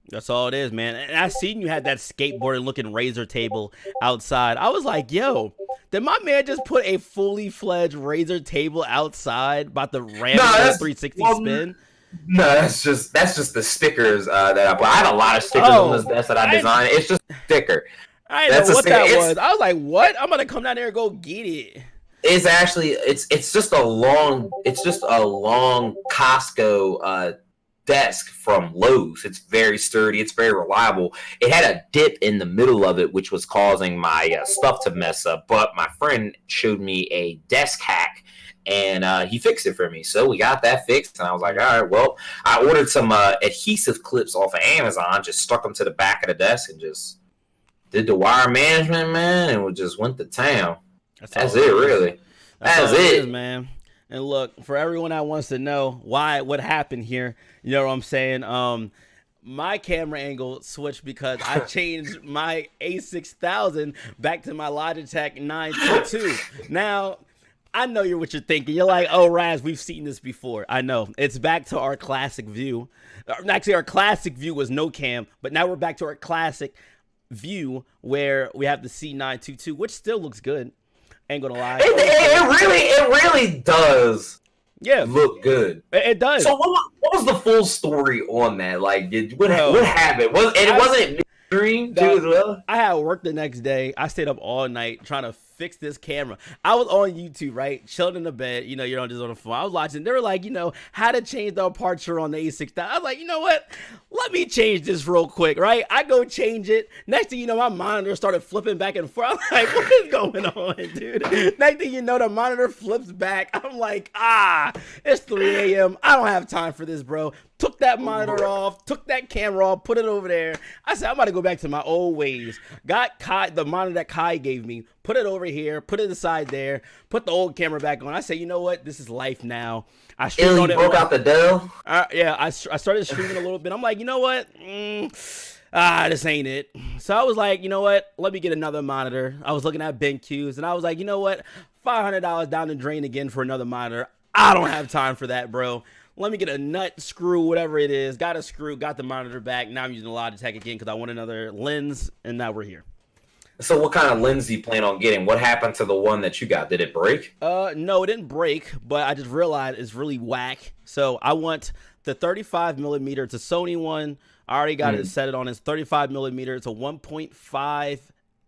That's all it is, man. And I seen you had that skateboard-looking Razer table outside. I was like, yo, did my man just put a fully fledged Razer table outside about the ram 360 spin? No, that's just the stickers that I put. I have a lot of stickers on this desk that I designed. It's just a sticker. I didn't know what that was. I was like, what? I'm gonna come down there and go get it. It's actually it's just a long Costco desk from Lowe's. It's very sturdy. It's very reliable. It had a dip in the middle of it, which was causing my stuff to mess up. But my friend showed me a desk hack, and he fixed it for me. So we got that fixed, and I was like, all right, well, I ordered some adhesive clips off of Amazon, just stuck them to the back of the desk, and just did the wire management, man, and we just went to town. That's it, really. That's it, man. And look, for everyone that wants to know what happened here, you know what I'm saying? My camera angle switched because I changed my A6000 back to my Logitech 922. Now, I know what you're thinking. You're like, oh, Raz, we've seen this before. I know. It's back to our classic view. Actually, our classic view was no cam, but now we're back to our classic view where we have the C922, which still looks good. Ain't gonna lie. It really does. Yeah, look good. It does. So what was the full story on that? Like, what happened? It wasn't stream too as well? I had work the next day. I stayed up all night trying to fix this camera. I was on YouTube, right? Chilling in the bed. You know, you're just on the phone. I was watching. They were like, how to change the aperture on the A6000. I was like, you know what? Let me change this real quick, right? I go change it. Next thing you know, my monitor started flipping back and forth. I'm like, what is going on, dude? Next thing you know, the monitor flips back. I'm like, it's 3 a.m. I don't have time for this, bro. Took that monitor off, took that camera off, put it over there. I said, I'm about to go back to my old ways. Got the monitor that Kai gave me, put it over here, put it aside there, put the old camera back on. I said, you know what? This is life now. I streamed on it. Broke out the dough? Yeah, I started streaming a little bit. I'm like, you know what? This ain't it. So I was like, you know what? Let me get another monitor. I was looking at BenQs, and I was like, you know what? $500 down the drain again for another monitor. I don't have time for that, bro. Let me get a nut, screw, whatever it is. Got a screw, got the monitor back. Now I'm using a Logitech again because I want another lens, and now we're here. So what kind of lens do you plan on getting? What happened to the one that you got? Did it break? No, it didn't break, but I just realized it's really whack. So I want the 35 millimeter. It's a Sony one. I already got it set it on. It's 35 millimeter. It's a 1.5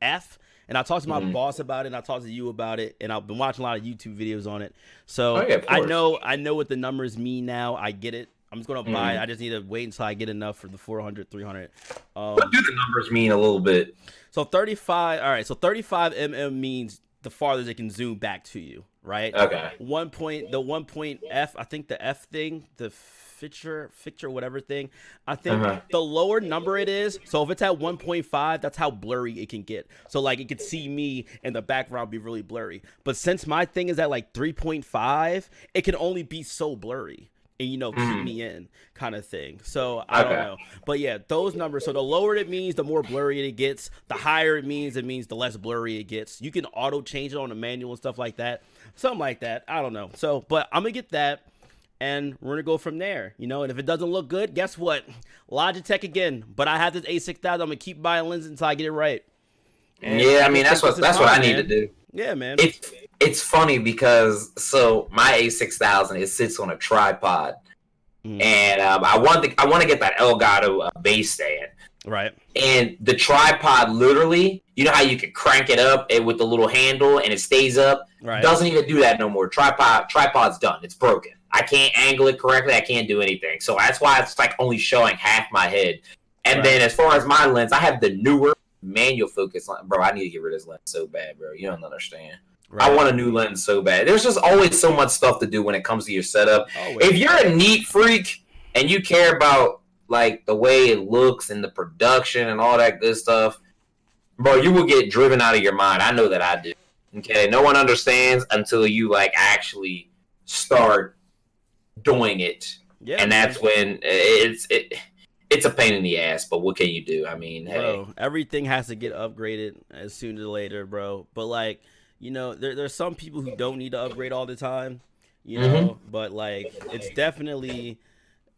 f. And I talked to my boss about it, and I talked to you about it, and I've been watching a lot of YouTube videos on it. So I know what the numbers mean now. I get it. I'm just going to buy it. I just need to wait until I get enough for the 400, 300. What do the numbers mean a little bit? So 35, all right, so 35 mm means the farthest it can zoom back to you, right? Okay. The 1 F, I think the F thing, the fixture, whatever thing, I think the lower number it is, so if it's at 1.5, that's how blurry it can get. So like it could see me and the background be really blurry. But since my thing is at like 3.5, it can only be so blurry and keep me in kind of thing. So I don't know. But yeah, those numbers, so the lower it means, the more blurry it gets. The higher it means the less blurry it gets. You can auto change it on the manual and stuff like that. Something like that. I don't know. So, but I'm gonna get that. And we're going to go from there, and if it doesn't look good, guess what? Logitech again. But I have this A6000. I'm going to keep buying lenses until I get it right. And yeah, I mean, that's what I need to do. Yeah, man. It's funny because, so my A6000, it sits on a tripod. And I want to get that Elgato base stand. Right. And the tripod literally, you know how you can crank it up with the little handle and it stays up? Right. Doesn't even do that no more. Tripod's done. It's broken. I can't angle it correctly. I can't do anything. So that's why it's like only showing half my head. And then as far as my lens, I have the newer manual focus lens. Bro, I need to get rid of this lens so bad, bro. You don't understand. Right. I want a new lens so bad. There's just always so much stuff to do when it comes to your setup. Always. If you're a neat freak and you care about like the way it looks and the production and all that good stuff, bro, you will get driven out of your mind. I know that I do. Okay, no one understands until you like actually start doing it, and that's when it's a pain in the ass. But what can you do? I mean, bro, everything has to get upgraded as soon as later, bro. But like, there's some people who don't need to upgrade all the time, But like, it's definitely.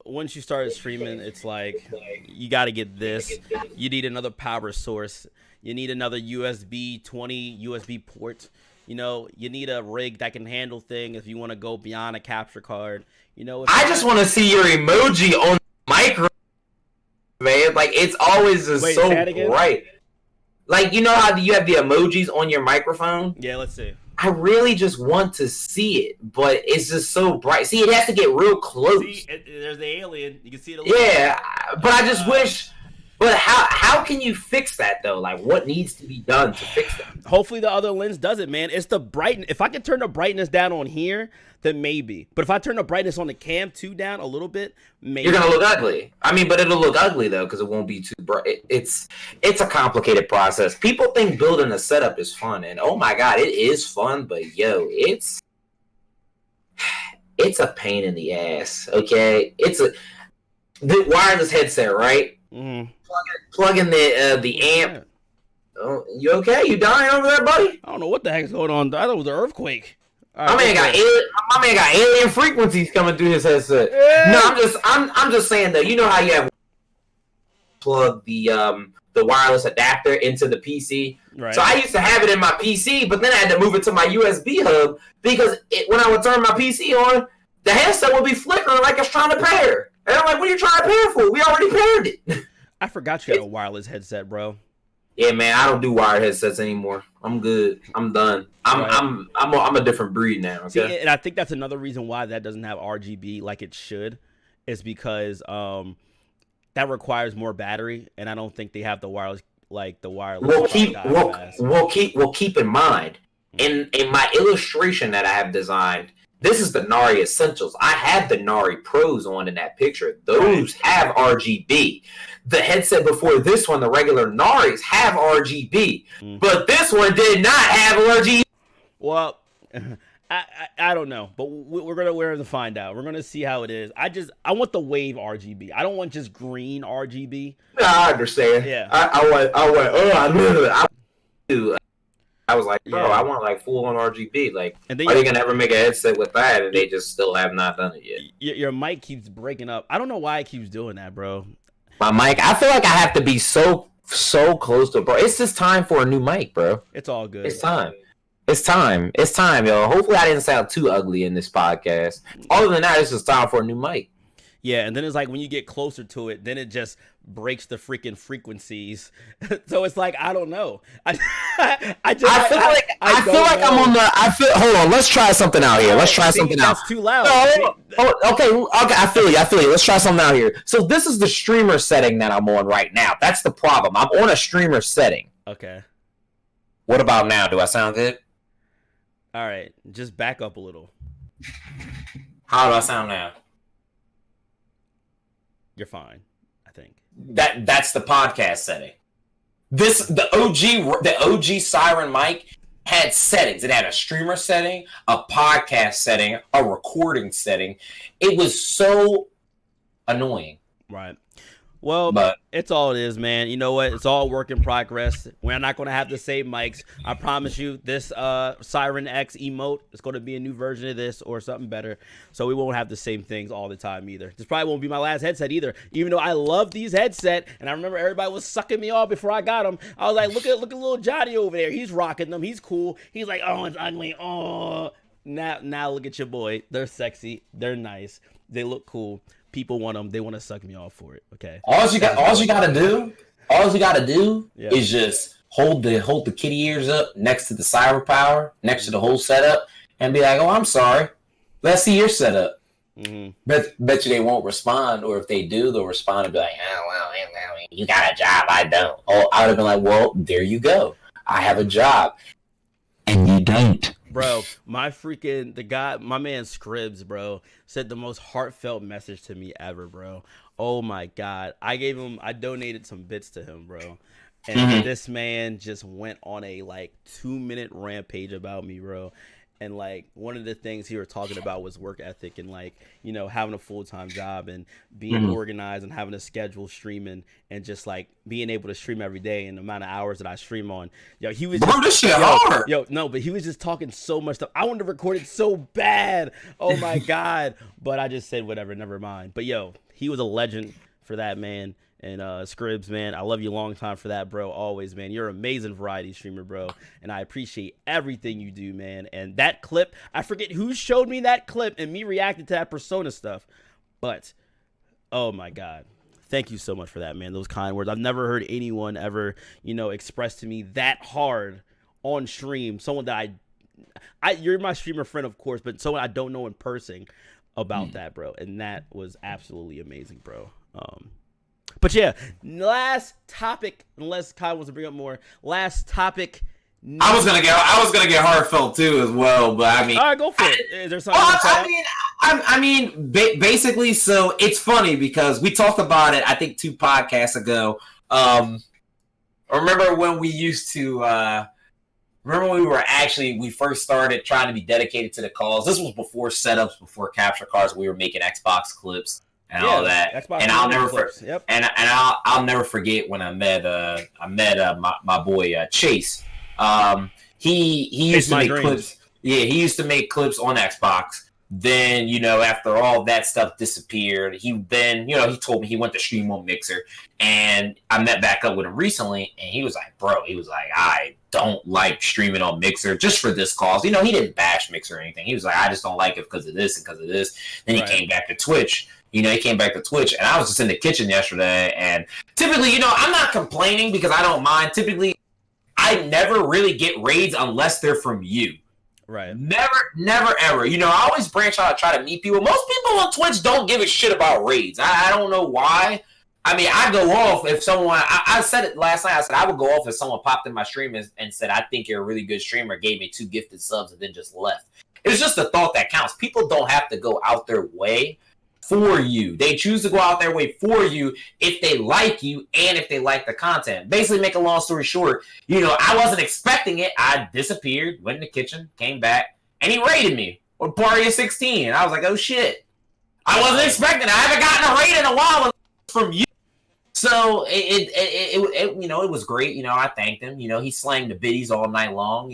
Once you start streaming, it's like you got to get this. You need another power source. You need another USB 20 USB port. You need a rig that can handle things if you want to go beyond a capture card. I just want to see your emoji on the micro, man. Like it's always just so bright. Like how you have the emojis on your microphone? Yeah, let's see. I really just want to see it, but it's just so bright. See, it has to get real close. See, there's the alien. You can see it. Yeah, but I just wish. But how can you fix that though? Like, what needs to be done to fix that? Hopefully, the other lens does it, man. It's the brightness. If I can turn the brightness down on here, then maybe. But if I turn the brightness on the cam 2 down a little bit, maybe you're gonna look ugly. I mean, but it'll look ugly though because it won't be too bright. It's a complicated process. People think building a setup is fun, and oh my god, it is fun. But yo, it's a pain in the ass. Okay, the wireless headset, right? Mm-hmm. Plug in the amp. Oh, you okay? You dying over there, buddy? I don't know what the heck's going on. I thought it was an earthquake. My man got alien frequencies coming through his headset. Yeah. No, I'm just saying though. You know how you have plug the wireless adapter into the PC. Right. So I used to have it in my PC, but then I had to move it to my USB hub because when I would turn my PC on, the headset would be flickering like it's trying to pair. And I'm like, what are you trying to pair for? We already paired it. I forgot you had a wireless headset, bro. Yeah, man, I don't do wired headsets anymore. I'm good. I'm done. I'm a different breed now. Okay? See, and I think that's another reason why that doesn't have RGB like it should, is because that requires more battery, and I don't think they have the wireless We'll keep in mind in my illustration that I have designed. This is the Nari Essentials. I have the Nari Pros on in that picture. Those have RGB. The headset before this one, the regular Naris, have RGB. But this one did not have RGB. Well, I don't know. But we're gonna find out. We're gonna see how it is. I want the wave RGB. I don't want just green RGB. No, I understand. Yeah. I was like, bro, I want like full on RGB. Like, and then are they gonna ever make a headset with that? And they just still have not done it yet. Your mic keeps breaking up. I don't know why it keeps doing that, bro. My mic, I feel like I have to be so close to it, bro. It's just time for a new mic, bro. It's all good. It's time. It's time, yo. Hopefully I didn't sound too ugly in this podcast. Other than that, it's just time for a new mic. Yeah, and then it's like when you get closer to it, then it just breaks the freaking frequencies. So it's like, I don't know. Hold on, let's try something out here. That's too loud. Okay, I feel you. Let's try something out here. So this is the streamer setting that I'm on right now. That's the problem. I'm on a streamer setting. Okay. What about now? Do I sound good? All right, just back up a little. How do I sound now? You're fine, I think. That's the podcast setting. The OG Siren mic had settings. It had a streamer setting, a podcast setting, a recording setting. It was so annoying. Right. Well, it's all it is, man. You know what? It's all work in progress. We're not going to have the same mics. I promise you, this Siren X emote is going to be a new version of this or something better. So we won't have the same things all the time either. This probably won't be my last headset either. Even though I love these headset, and I remember everybody was sucking me off before I got them. I was like, look at little Johnny over there. He's rocking them. He's cool. He's like, oh, it's ugly. Oh, now look at your boy. They're sexy. They're nice. They look cool. People want them. They want to suck me off for it. Okay. All you gotta do is just hold the kitty ears up next to the cyber power, next to the whole setup, and be like, "Oh, I'm sorry. Let's see your setup." Mm-hmm. Bet you they won't respond, or if they do, they'll respond and be like, "Oh, well, you got a job. I don't." Oh, I would have been like, "Well, there you go. I have a job, and you don't." Bro, my man Scribs, bro, said the most heartfelt message to me ever, bro. Oh my God. I donated some bits to him, bro. And this man just went on a 2-minute rampage about me, bro. And one of the things he was talking about was work ethic and having a full-time job and being organized and having a schedule streaming and just being able to stream every day and the amount of hours that I stream on. He was this shit hard. But he was just talking so much stuff. I wanted to record it so bad. Oh my God. But I just said whatever, never mind. But he was a legend for that, man. And Scribs, man, I love you long time for that, bro. Always, man. You're an amazing variety streamer, bro. And I appreciate everything you do, man. And that clip, I forget who showed me that clip and me reacting to that Persona stuff. But, oh my God. Thank you so much for that, man. Those kind words. I've never heard anyone ever, express to me that hard on stream. Someone that you're my streamer friend, of course, but someone I don't know in person about that, bro. And that was absolutely amazing, bro. But yeah, last topic, unless Kyle wants to bring up more. Last topic. I was gonna get heartfelt too as well, but I mean, all right, go for it. Is there something? Basically, so it's funny because we talked about it. I think 2 podcasts ago. Remember when we used to? Remember when we first started trying to be dedicated to the calls. This was before setups, before capture cards. We were making Xbox clips. And all that, Xbox and I'll never forget when I met my boy Chase. He used to make clips. Yeah, he used to make clips on Xbox. Then after all that stuff disappeared, he told me he went to stream on Mixer, and I met back up with him recently, and he was like, I don't like streaming on Mixer just for this cause. He didn't bash Mixer or anything. He was like, I just don't like it because of this and because of this. Then he came back to Twitch. he came back to Twitch, and I was just in the kitchen yesterday, and typically, I'm not complaining because I don't mind. Typically, I never really get raids unless they're from you. Right. Never, ever. I always branch out and try to meet people. Most people on Twitch don't give a shit about raids. I don't know why. I mean, I go off if someone, I said it last night, I said I would go off if someone popped in my stream and said, I think you're a really good streamer, gave me 2 gifted subs, and then just left. It's just the thought that counts. People don't have to go out their way for you. They choose to go out their way for you if they like you and if they like the content. Basically, make a long story short, I wasn't expecting it. I disappeared, went in the kitchen, came back, and he raided me on party of 16. I was like, oh shit. I wasn't expecting it. I haven't gotten a raid in a while from you. So it was great. I thanked him. He slang the biddies all night long.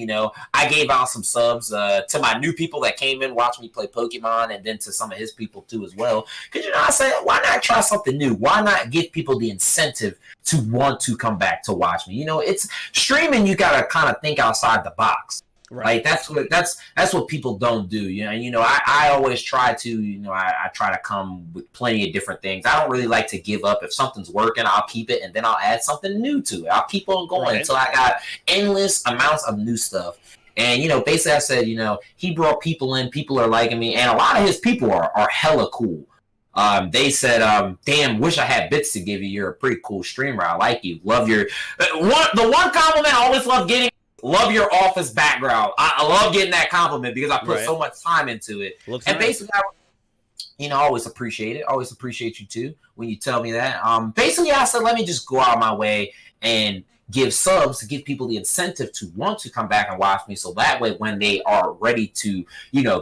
I gave out some subs to my new people that came in, watched me play Pokemon, and then to some of his people too as well. Because I said, why not try something new? Why not give people the incentive to want to come back to watch me? It's streaming. You gotta kind of think outside the box. Right. Like that's what people don't do. I always try to, I try to come with plenty of different things. I don't really like to give up. If something's working, I'll keep it, and then I'll add something new to it. I'll keep on going until I got endless amounts of new stuff. And basically I said, he brought people in, people are liking me, and a lot of his people are hella cool. They said, damn, wish I had bits to give you. You're a pretty cool streamer. I like you. Love your the one compliment I always love getting. Love your office background. I love getting that compliment because I put so much time into it. Looks and nice. Basically, I always appreciate it. Always appreciate you too when you tell me that. Basically, I said, let me just go out of my way and give subs to give people the incentive to want to come back and watch me. So that way, when they are ready to,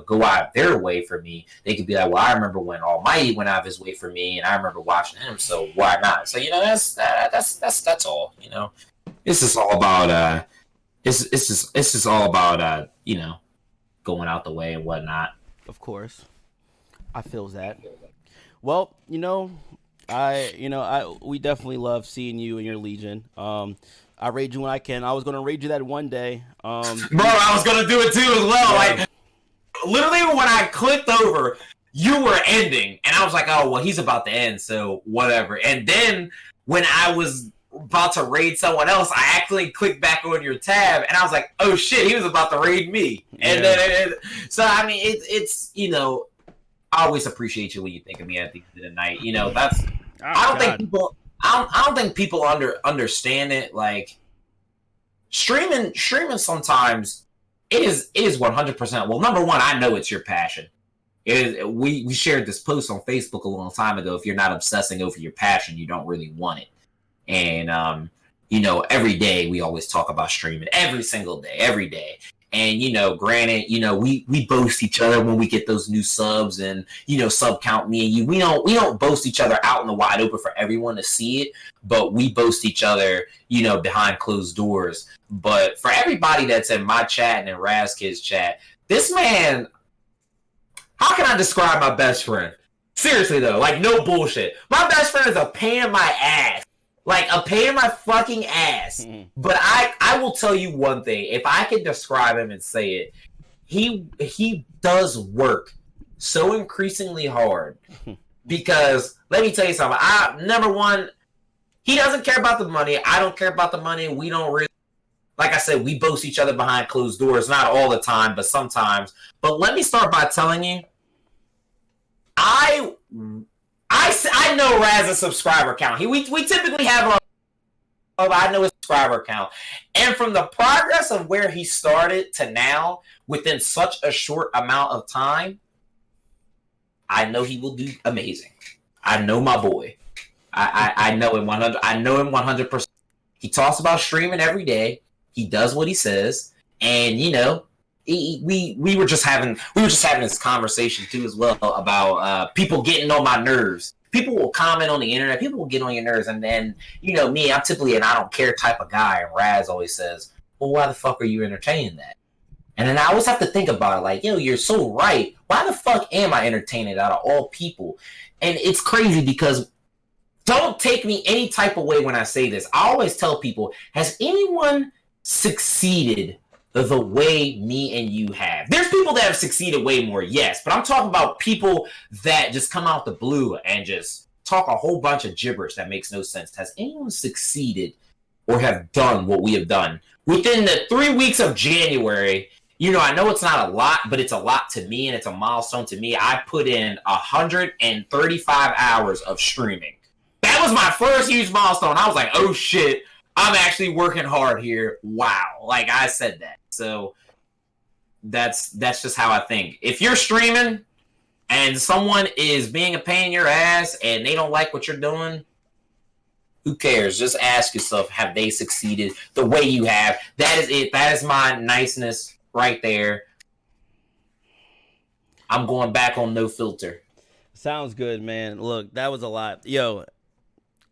go out of their way for me, they could be like, well, I remember when Almighty went out of his way for me, and I remember watching him. So why not? So that's all. It's just all about It's just all about going out the way and whatnot. Of course, I feels that. Well, we definitely love seeing you and your Legion. I raid you when I can. I was gonna raid you that one day. Bro, I was gonna do it too as well. Yeah. Like literally when I clicked over, you were ending, and I was like, oh well, he's about to end, so whatever. And then when I was about to raid someone else, I actually clicked back on your tab, and I was like, "Oh shit, he was about to raid me." And then, so I mean, it's I always appreciate you when you think of me at the end of the night. That's I don't think people understand it. Like streaming sometimes it is 100%. Well, number one, I know it's your passion. We shared this post on Facebook a long time ago. If you're not obsessing over your passion, you don't really want it. And, every day we always talk about streaming every single day, every day. And, granted, we boast each other when we get those new subs and, sub count me and you. We don't boast each other out in the wide open for everyone to see it, but we boast each other, behind closed doors. But for everybody that's in my chat and in Razkid's chat, this man, how can I describe my best friend? Seriously though, like no bullshit. My best friend is a pain in my ass. Like a pain in my fucking ass. But I will tell you one thing. If I can describe him and say it, he does work so increasingly hard. Because let me tell you something. Number one, he doesn't care about the money. I don't care about the money. We don't really, like I said, we boast each other behind closed doors. Not all the time, but sometimes. But let me start by telling you, I know Raz's subscriber count. We typically have I know his subscriber count. And from the progress of where he started to now, within such a short amount of time, I know he will do amazing. I know my boy. I know him 100. I know him 100%. He talks about streaming every day. He does what he says, and we were just having this conversation too as well about people getting on my nerves. People will comment on the internet. People will get on your nerves, and then me, I'm typically an I don't care type of guy. And Raz always says, "Well, why the fuck are you entertaining that?" And then I always have to think about it, like, you're so right. Why the fuck am I entertaining it out of all people? And it's crazy because don't take me any type of way when I say this. I always tell people, has anyone succeeded the way me and you have. There's people that have succeeded way more, yes, but I'm talking about people that just come out the blue and just talk a whole bunch of gibberish that makes no sense. Has anyone succeeded or have done what we have done within the 3 weeks of January? You know, I know it's not a lot, but it's a lot to me, and it's a milestone to me. I put in 135 hours of streaming. That was my first huge milestone. I was like, oh shit, I'm actually working hard here. Wow. Like, I said that. So that's just how I think. If you're streaming and someone is being a pain in your ass and they don't like what you're doing, who cares? Just ask yourself, have they succeeded the way you have? That is it. That is my niceness right there. I'm going back on no filter. Sounds good, man. Look, that was a lot. Yo,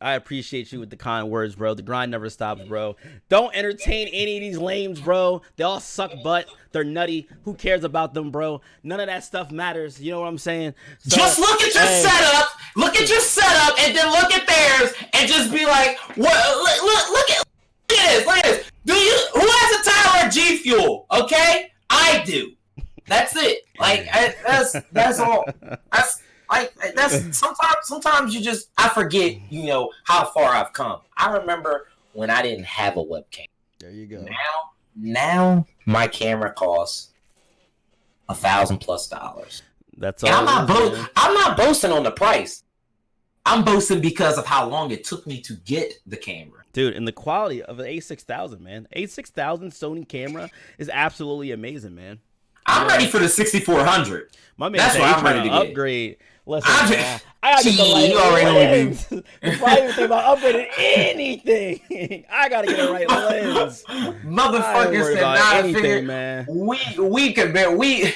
I appreciate you with the kind words, bro. The grind never stops, bro. Don't entertain any of these lames, bro. They all suck butt. They're nutty. Who cares about them, bro? None of that stuff matters. You know what I'm saying? So, just look at your setup. Look at your setup, and then look at theirs, and just be like, "What? Look at this. Look at this. Do you? Who has a Tyler G Fuel? Okay, I do. That's it. Like that's all. That's sometimes you just I forget, you know, how far I've come. I remember when I didn't have a webcam. There you go. Now my camera costs $1,000+. That's all. And I'm not boasting on the price. I'm boasting because of how long it took me to get the camera. Dude, and the quality of an A6000, man. A6000 Sony camera is absolutely amazing, man. I'm ready for the 6400. My man, that's what I'm ready to upgrade. Listen, I gotta get the right lens. Before I even think about upgrading anything, I gotta get the right lens. Motherfuckers cannot figure, man. We can barely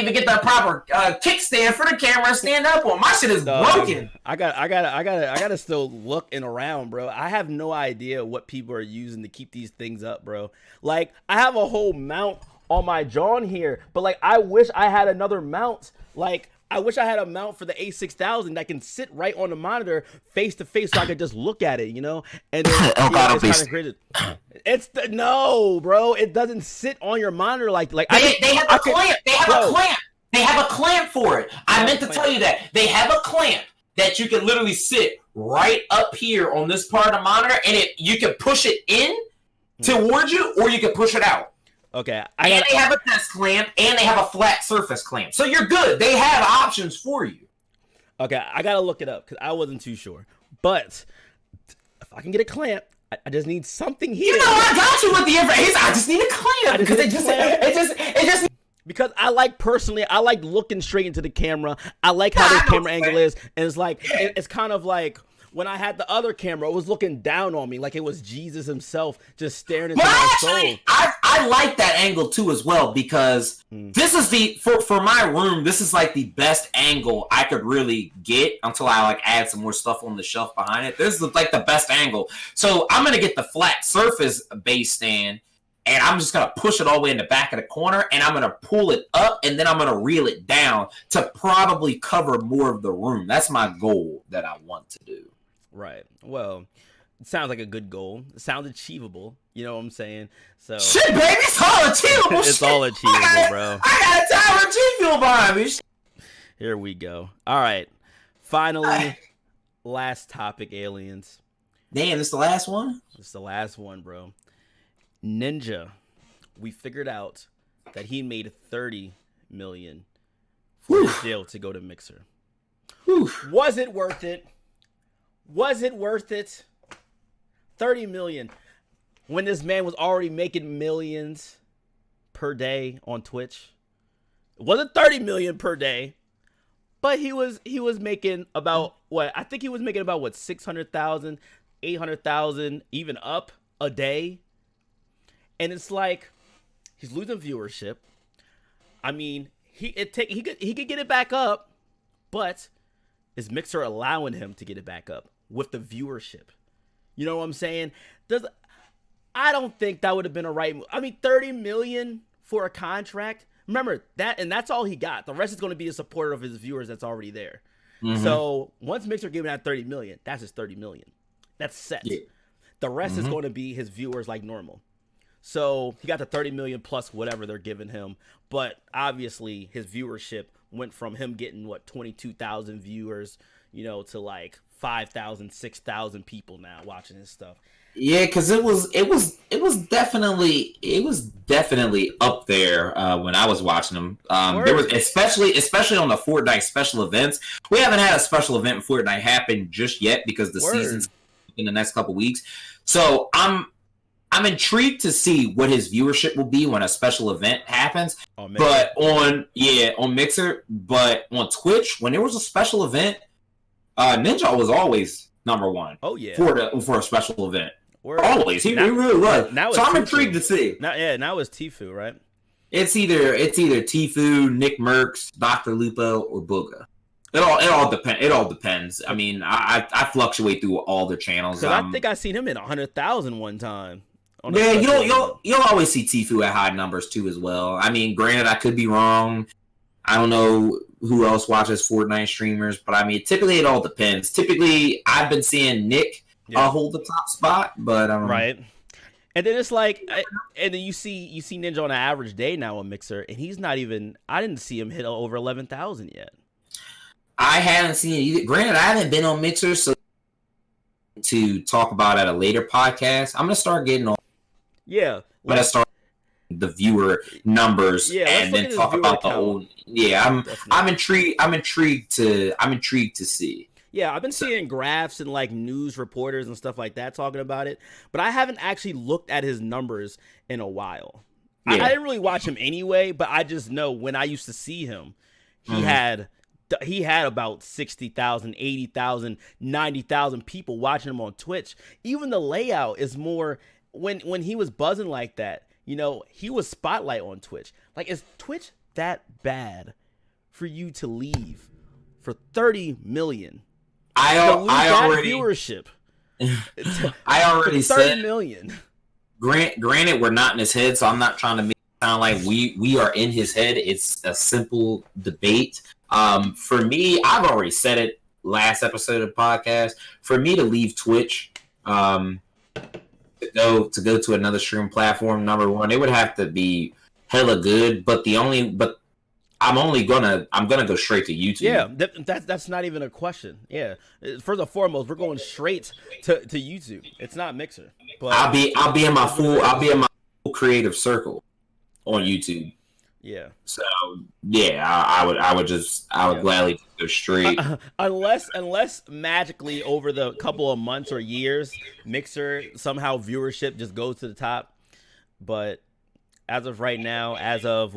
even get the proper kickstand for the camera to stand up on. My shit is broken. I gotta still looking around, bro. I have no idea what people are using to keep these things up, bro. Like, I have a whole mount on my John here, but like, I wish I had another mount. Like, I wish I had a mount for the A6000 that can sit right on the monitor face to face so I could just look at it, you know? And then, it's kind of crazy. No, bro. It doesn't sit on your monitor like they have a clamp. They have a clamp. They have a clamp for it. I meant to tell you that. They have a clamp that you can literally sit right up here on this part of the monitor, and you can push it in towards you, or you can push it out. Okay. They have a desk clamp, and they have a flat surface clamp. So you're good. They have options for you. Okay, I got to look it up because I wasn't too sure. But if I can get a clamp, I just need something here. You know, I got you with the information. I just need a clamp because it just. Because I like looking straight into the camera. I like how this camera angle is. And it's like, it's kind of like when I had the other camera, it was looking down on me like it was Jesus himself just staring into my soul. I like that angle too as well, because this is for my room, this is like the best angle I could really get until I like add some more stuff on the shelf behind it. This is like the best angle. So I'm going to get the flat surface base stand, and I'm just going to push it all the way in the back of the corner, and I'm going to pull it up, and then I'm going to reel it down to probably cover more of the room. That's my goal that I want to do. Right. Well, it sounds like a good goal. It sounds achievable. You know what I'm saying? So shit, baby, it's all achievable. It's all achievable, bro. I got a Tyler G Fuel behind me. Here we go. All right. Finally, last topic, aliens. Damn, this the last one? It's the last one, bro. Ninja. We figured out that he made $30 million for his deal to go to Mixer. Was it worth it? Was it worth it? $30 million. When this man was already making millions per day on Twitch. It wasn't $30 million per day, but he was making about what? I think he was making about what, 600,000, 800,000, even up a day. And it's like he's losing viewership. I mean, he could get it back up, but is Mixer allowing him to get it back up with the viewership? You know what I'm saying? I don't think that would have been a right move. I mean, $30 million for a contract. Remember that, and that's all he got. The rest is going to be a supporter of his viewers that's already there. Mm-hmm. So once Mixer gave him that $30 million, that's his $30 million. That's set. Yeah. The rest is going to be his viewers like normal. So he got the 30 million plus whatever they're giving him. But obviously his viewership went from him getting 22,000 viewers, to like 5,000, 6,000 people now watching his stuff. Yeah, because it was definitely up there when I was watching them. There was especially on the Fortnite special events. We haven't had a special event in Fortnite happen just yet because the season's in the next couple weeks. So I'm intrigued to see what his viewership will be when a special event happens. But on Mixer, but on Twitch, when there was a special event, Ninja was always number one. Oh yeah, for a special event. Always, he really was. So I'm intrigued to see. Now it's Tfue, right? It's either Tfue, Nick Merckx, Dr. Lupo, or Booga. It all depends. I mean, I fluctuate through all the channels. I think I seen him in 100,000 one time. Yeah, you'll always see Tfue at high numbers too as well. I mean, granted, I could be wrong. I don't know who else watches Fortnite streamers, but I mean, typically it all depends. Typically, I've been seeing Nick hold the top spot, but right. And then it's like, and then you see Ninja on an average day now on Mixer, and he's not even. I didn't see him hit over 11,000 yet. I haven't seen it either. Granted, I haven't been on Mixer, so to talk about at a later podcast, I'm gonna start getting on. Yeah, I'm gonna start the viewer numbers and then talk about the old. Yeah, I'm intrigued. I'm intrigued to see. Yeah, I've been seeing graphs and like news reporters and stuff like that talking about it, but I haven't actually looked at his numbers in a while. Yeah. I didn't really watch him anyway, but I just know when I used to see him, he had about 60,000, 80,000, 90,000 people watching him on Twitch. Even the layout is more when he was buzzing like that, he was spotlight on Twitch. Like, is Twitch that bad for you to leave for 30 million? I already viewership. I already 30 said million. Granted, we're not in his head, so I'm not trying to make it sound like we are in his head. It's a simple debate. For me, I've already said it last episode of the podcast. For me to leave Twitch, to go to another stream platform, number one, it would have to be hella good. But I'm gonna go straight to YouTube. Yeah, that's not even a question. Yeah, first and foremost, we're going straight to YouTube. It's not Mixer. But I'll be in my full creative circle on YouTube. Yeah. So yeah, I would gladly go straight. Unless magically over the couple of months or years, Mixer somehow viewership just goes to the top. But as of right now, as of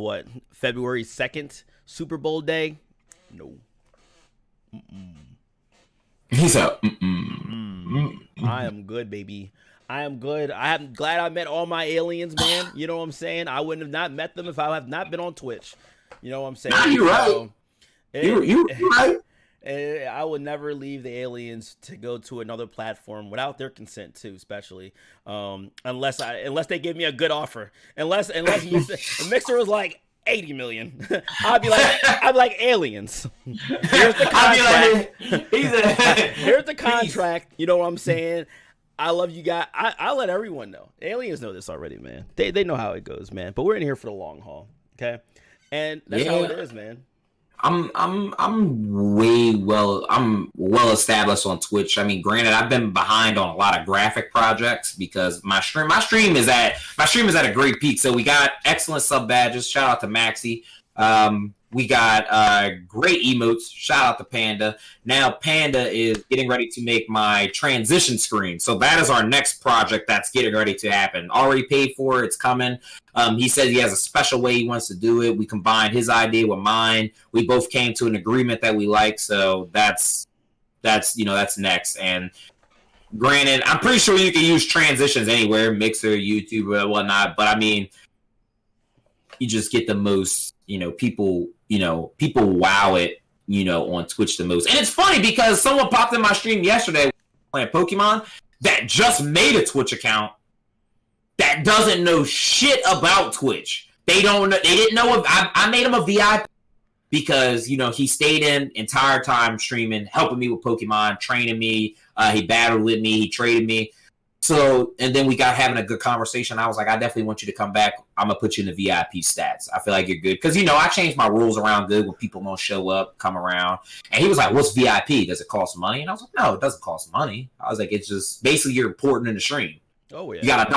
February 2nd, Super Bowl day, no. He's a. I am good, baby. I am good. I'm glad I met all my aliens, man. You know what I'm saying? I wouldn't have not met them if I have not been on Twitch. You know what I'm saying? Nah, you're right. You're right. I would never leave the aliens to go to another platform without their consent too, especially unless they give me a good offer. Unless Mixer was like 80 million, I'd be like aliens. Here's the contract. Here's the contract. You know what I'm saying? I love you guys. I let everyone know. Aliens know this already, man. They know how it goes, man. But we're in here for the long haul, okay? And that's how it is, man. I'm well established on Twitch. I mean, granted, I've been behind on a lot of graphic projects because my stream is at a great peak. So we got excellent sub badges. Shout out to Maxi. We got great emotes. Shout out to Panda. Now Panda is getting ready to make my transition screen. So that is our next project that's getting ready to happen. Already paid for it. It's coming. He said he has a special way he wants to do it. We combined his idea with mine. We both came to an agreement that we like. So that's next. And granted, I'm pretty sure you can use transitions anywhere, Mixer, YouTube, or whatnot. But I mean, you just get the most, people wow it, on Twitch the most. And it's funny because someone popped in my stream yesterday playing Pokemon that just made a Twitch account that doesn't know shit about Twitch. They didn't know if I made him a VIP because, he stayed in entire time streaming, helping me with Pokemon, training me. He battled with me. He traded me. So, and then we got having a good conversation. I was like, I definitely want you to come back. I'm going to put you in the VIP stats. I feel like you're good. Because, I changed my rules around good when people don't show up, come around. And he was like, what's VIP? Does it cost money? And I was like, no, it doesn't cost money. I was like, it's just basically you're important in the stream. Oh, yeah. You got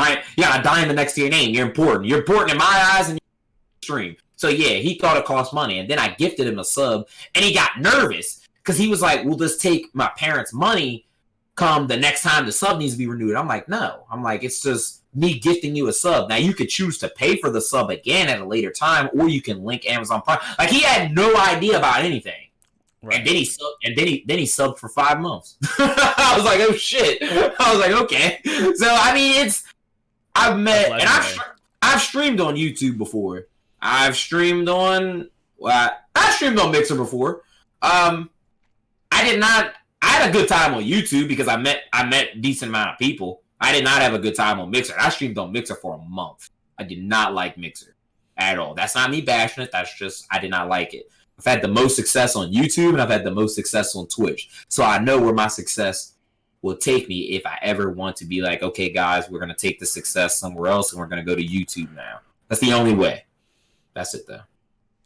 a diamond next to your name. You're important. You're important in my eyes and your stream. So, yeah, he thought it cost money. And then I gifted him a sub. And he got nervous because he was like, we'll just take my parents' money come the next time the sub needs to be renewed. I'm like, no. I'm like, it's just me gifting you a sub. Now you could choose to pay for the sub again at a later time, or you can link Amazon Prime. Like, he had no idea about anything. Right. And then he subbed for 5 months. I was like, oh shit. I was like, okay. So I mean, I've streamed on YouTube before. I've streamed on Mixer before. I had a good time on YouTube because I met a decent amount of people. I did not have a good time on Mixer. I streamed on Mixer for a month. I did not like Mixer at all. That's not me bashing it. That's just I did not like it. I've had the most success on YouTube and I've had the most success on Twitch. So I know where my success will take me if I ever want to be like, okay, guys, we're going to take the success somewhere else and we're going to go to YouTube now. That's the only way. That's it, though.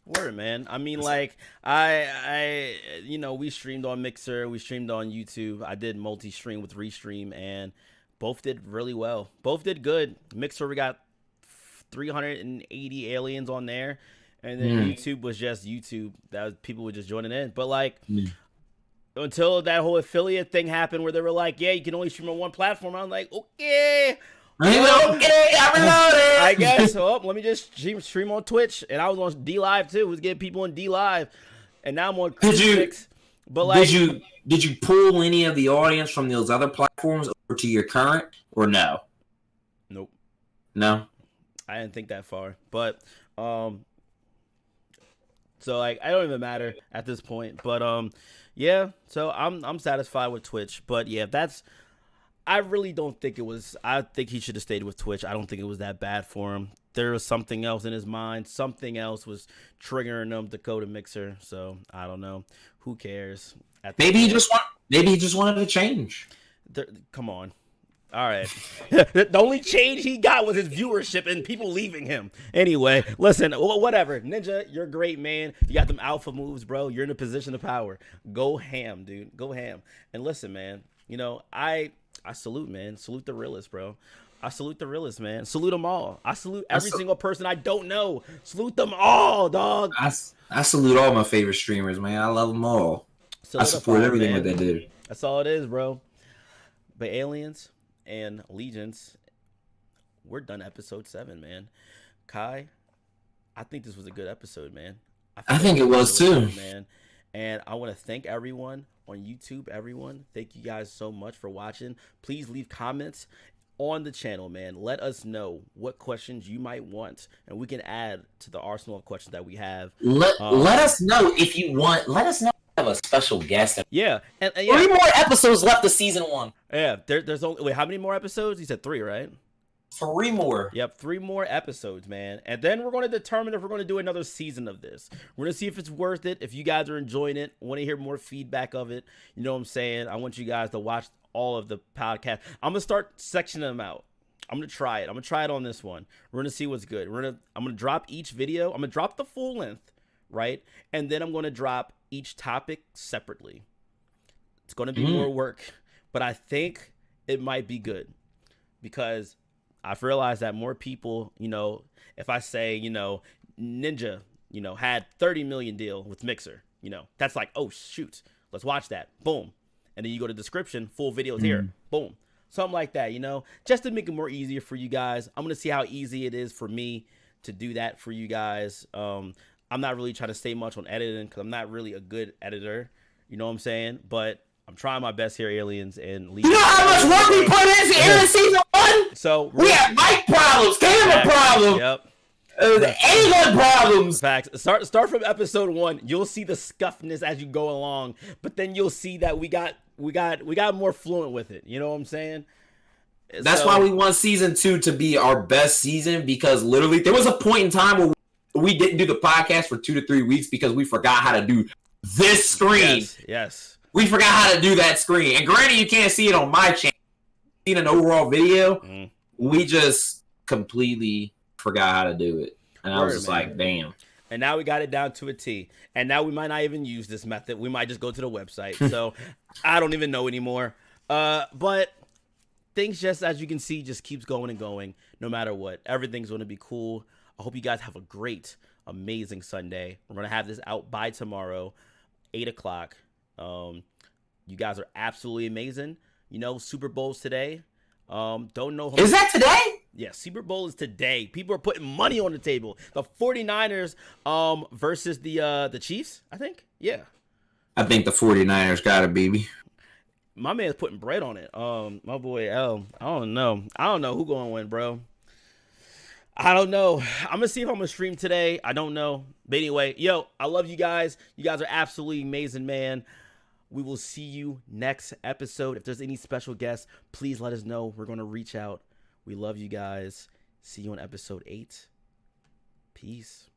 Word, man. I mean, like, I we streamed on Mixer, we streamed on YouTube. I did multi-stream with Restream, and both did really well. Both did good. Mixer, we got 380 aliens on there, and then YouTube was just YouTube. People were just joining in. But, like, until that whole affiliate thing happened where they were like, yeah, you can only stream on one platform, I'm like, okay. I guess. So let me just stream on Twitch, and I was on D Live too. Was getting people on D Live, and now I'm on. But like, did you pull any of the audience from those other platforms over to your current, or no? Nope. No. I didn't think that far, but so like, I don't even matter at this point. But yeah. So I'm satisfied with Twitch, but yeah, I really don't think it was. I think he should have stayed with Twitch. I don't think it was that bad for him. There was something else in his mind. Something else was triggering him to go to Mixer. So I don't know. Who cares? Maybe he just wanted to change. Come on. All right. The only change he got was his viewership and people leaving him. Anyway, listen, whatever. Ninja, you're great, man. You got them alpha moves, bro. You're in a position of power. Go ham, dude. Go ham. And listen, man. I salute, man. Salute the realists, bro. I salute the realists, man. Salute them all. I salute every single person I don't know. Salute them all, dog. I salute all my favorite streamers, man. I love them all. I support everything that they do. That's all it is, bro. But Aliens and Allegiance, we're done episode 7, man. Kai, I think this was a good episode, man. I think it was too, man. And I want to thank everyone on YouTube. Thank you guys so much for watching. Please leave comments on the channel, man. Let us know what questions you might want, and we can add to the arsenal of questions that we have. Let us know if you want. Let us know if you have a special guest. Yeah, and 3 more episodes left of season 1. Yeah, there's only how many more episodes? You said 3, right? 3 more. Yep, 3 more episodes, man. And then we're going to determine if we're going to do another season of this. We're going to see if it's worth it, if you guys are enjoying it, want to hear more feedback of it. You know what I'm saying? I want you guys to watch all of the podcast. I'm going to start sectioning them out. I'm going to try it. I'm going to try it on this one. We're going to see what's good. I'm going to drop each video. I'm going to drop the full length, right? And then I'm going to drop each topic separately. It's going to be more work, but I think it might be good because I've realized that more people, if I say, Ninja, had 30 million deal with Mixer, that's like, oh, shoot, let's watch that. Boom. And then you go to description, full videos here. Boom. Something like that, just to make it more easier for you guys. I'm going to see how easy it is for me to do that for you guys. I'm not really trying to stay much on editing because I'm not really a good editor. You know what I'm saying? But I'm trying my best here, Aliens, and you know how much work we put into Alien season 1? So we have mic problems, camera problems, angle problems. Facts. Start from episode 1. You'll see the scuffness as you go along, but then you'll see that we got more fluent with it. You know what I'm saying? That's why we want season 2 to be our best season, because literally there was a point in time where we didn't do the podcast for 2 to 3 weeks because we forgot how to do this screen. Yes. We forgot how to do that screen. And granted, you can't see it on my channel. seen an overall video. Mm. We just completely forgot how to do it. And I was just man. like, damn. And now we got it down to a T. And now we might not even use this method. We might just go to the website. So I don't even know anymore. But things just, as you can see, just keeps going and going no matter what. Everything's going to be cool. I hope you guys have a great, amazing Sunday. We're going to have this out by tomorrow, 8 o'clock. You guys are absolutely amazing. You know, Super Bowl's today. Don't know. Is that today? Yeah, Super Bowl is today. People are putting money on the table. The 49ers versus the Chiefs, I think. Yeah. I think the 49ers got it, baby. My man's putting bread on it. My boy L. I don't know who going to win, bro. I don't know. I'm gonna see if I'm gonna stream today. I don't know. But anyway, yo, I love you guys. You guys are absolutely amazing, man. We will see you next episode. If there's any special guests, please let us know. We're gonna reach out. We love you guys. See you on episode 8. Peace.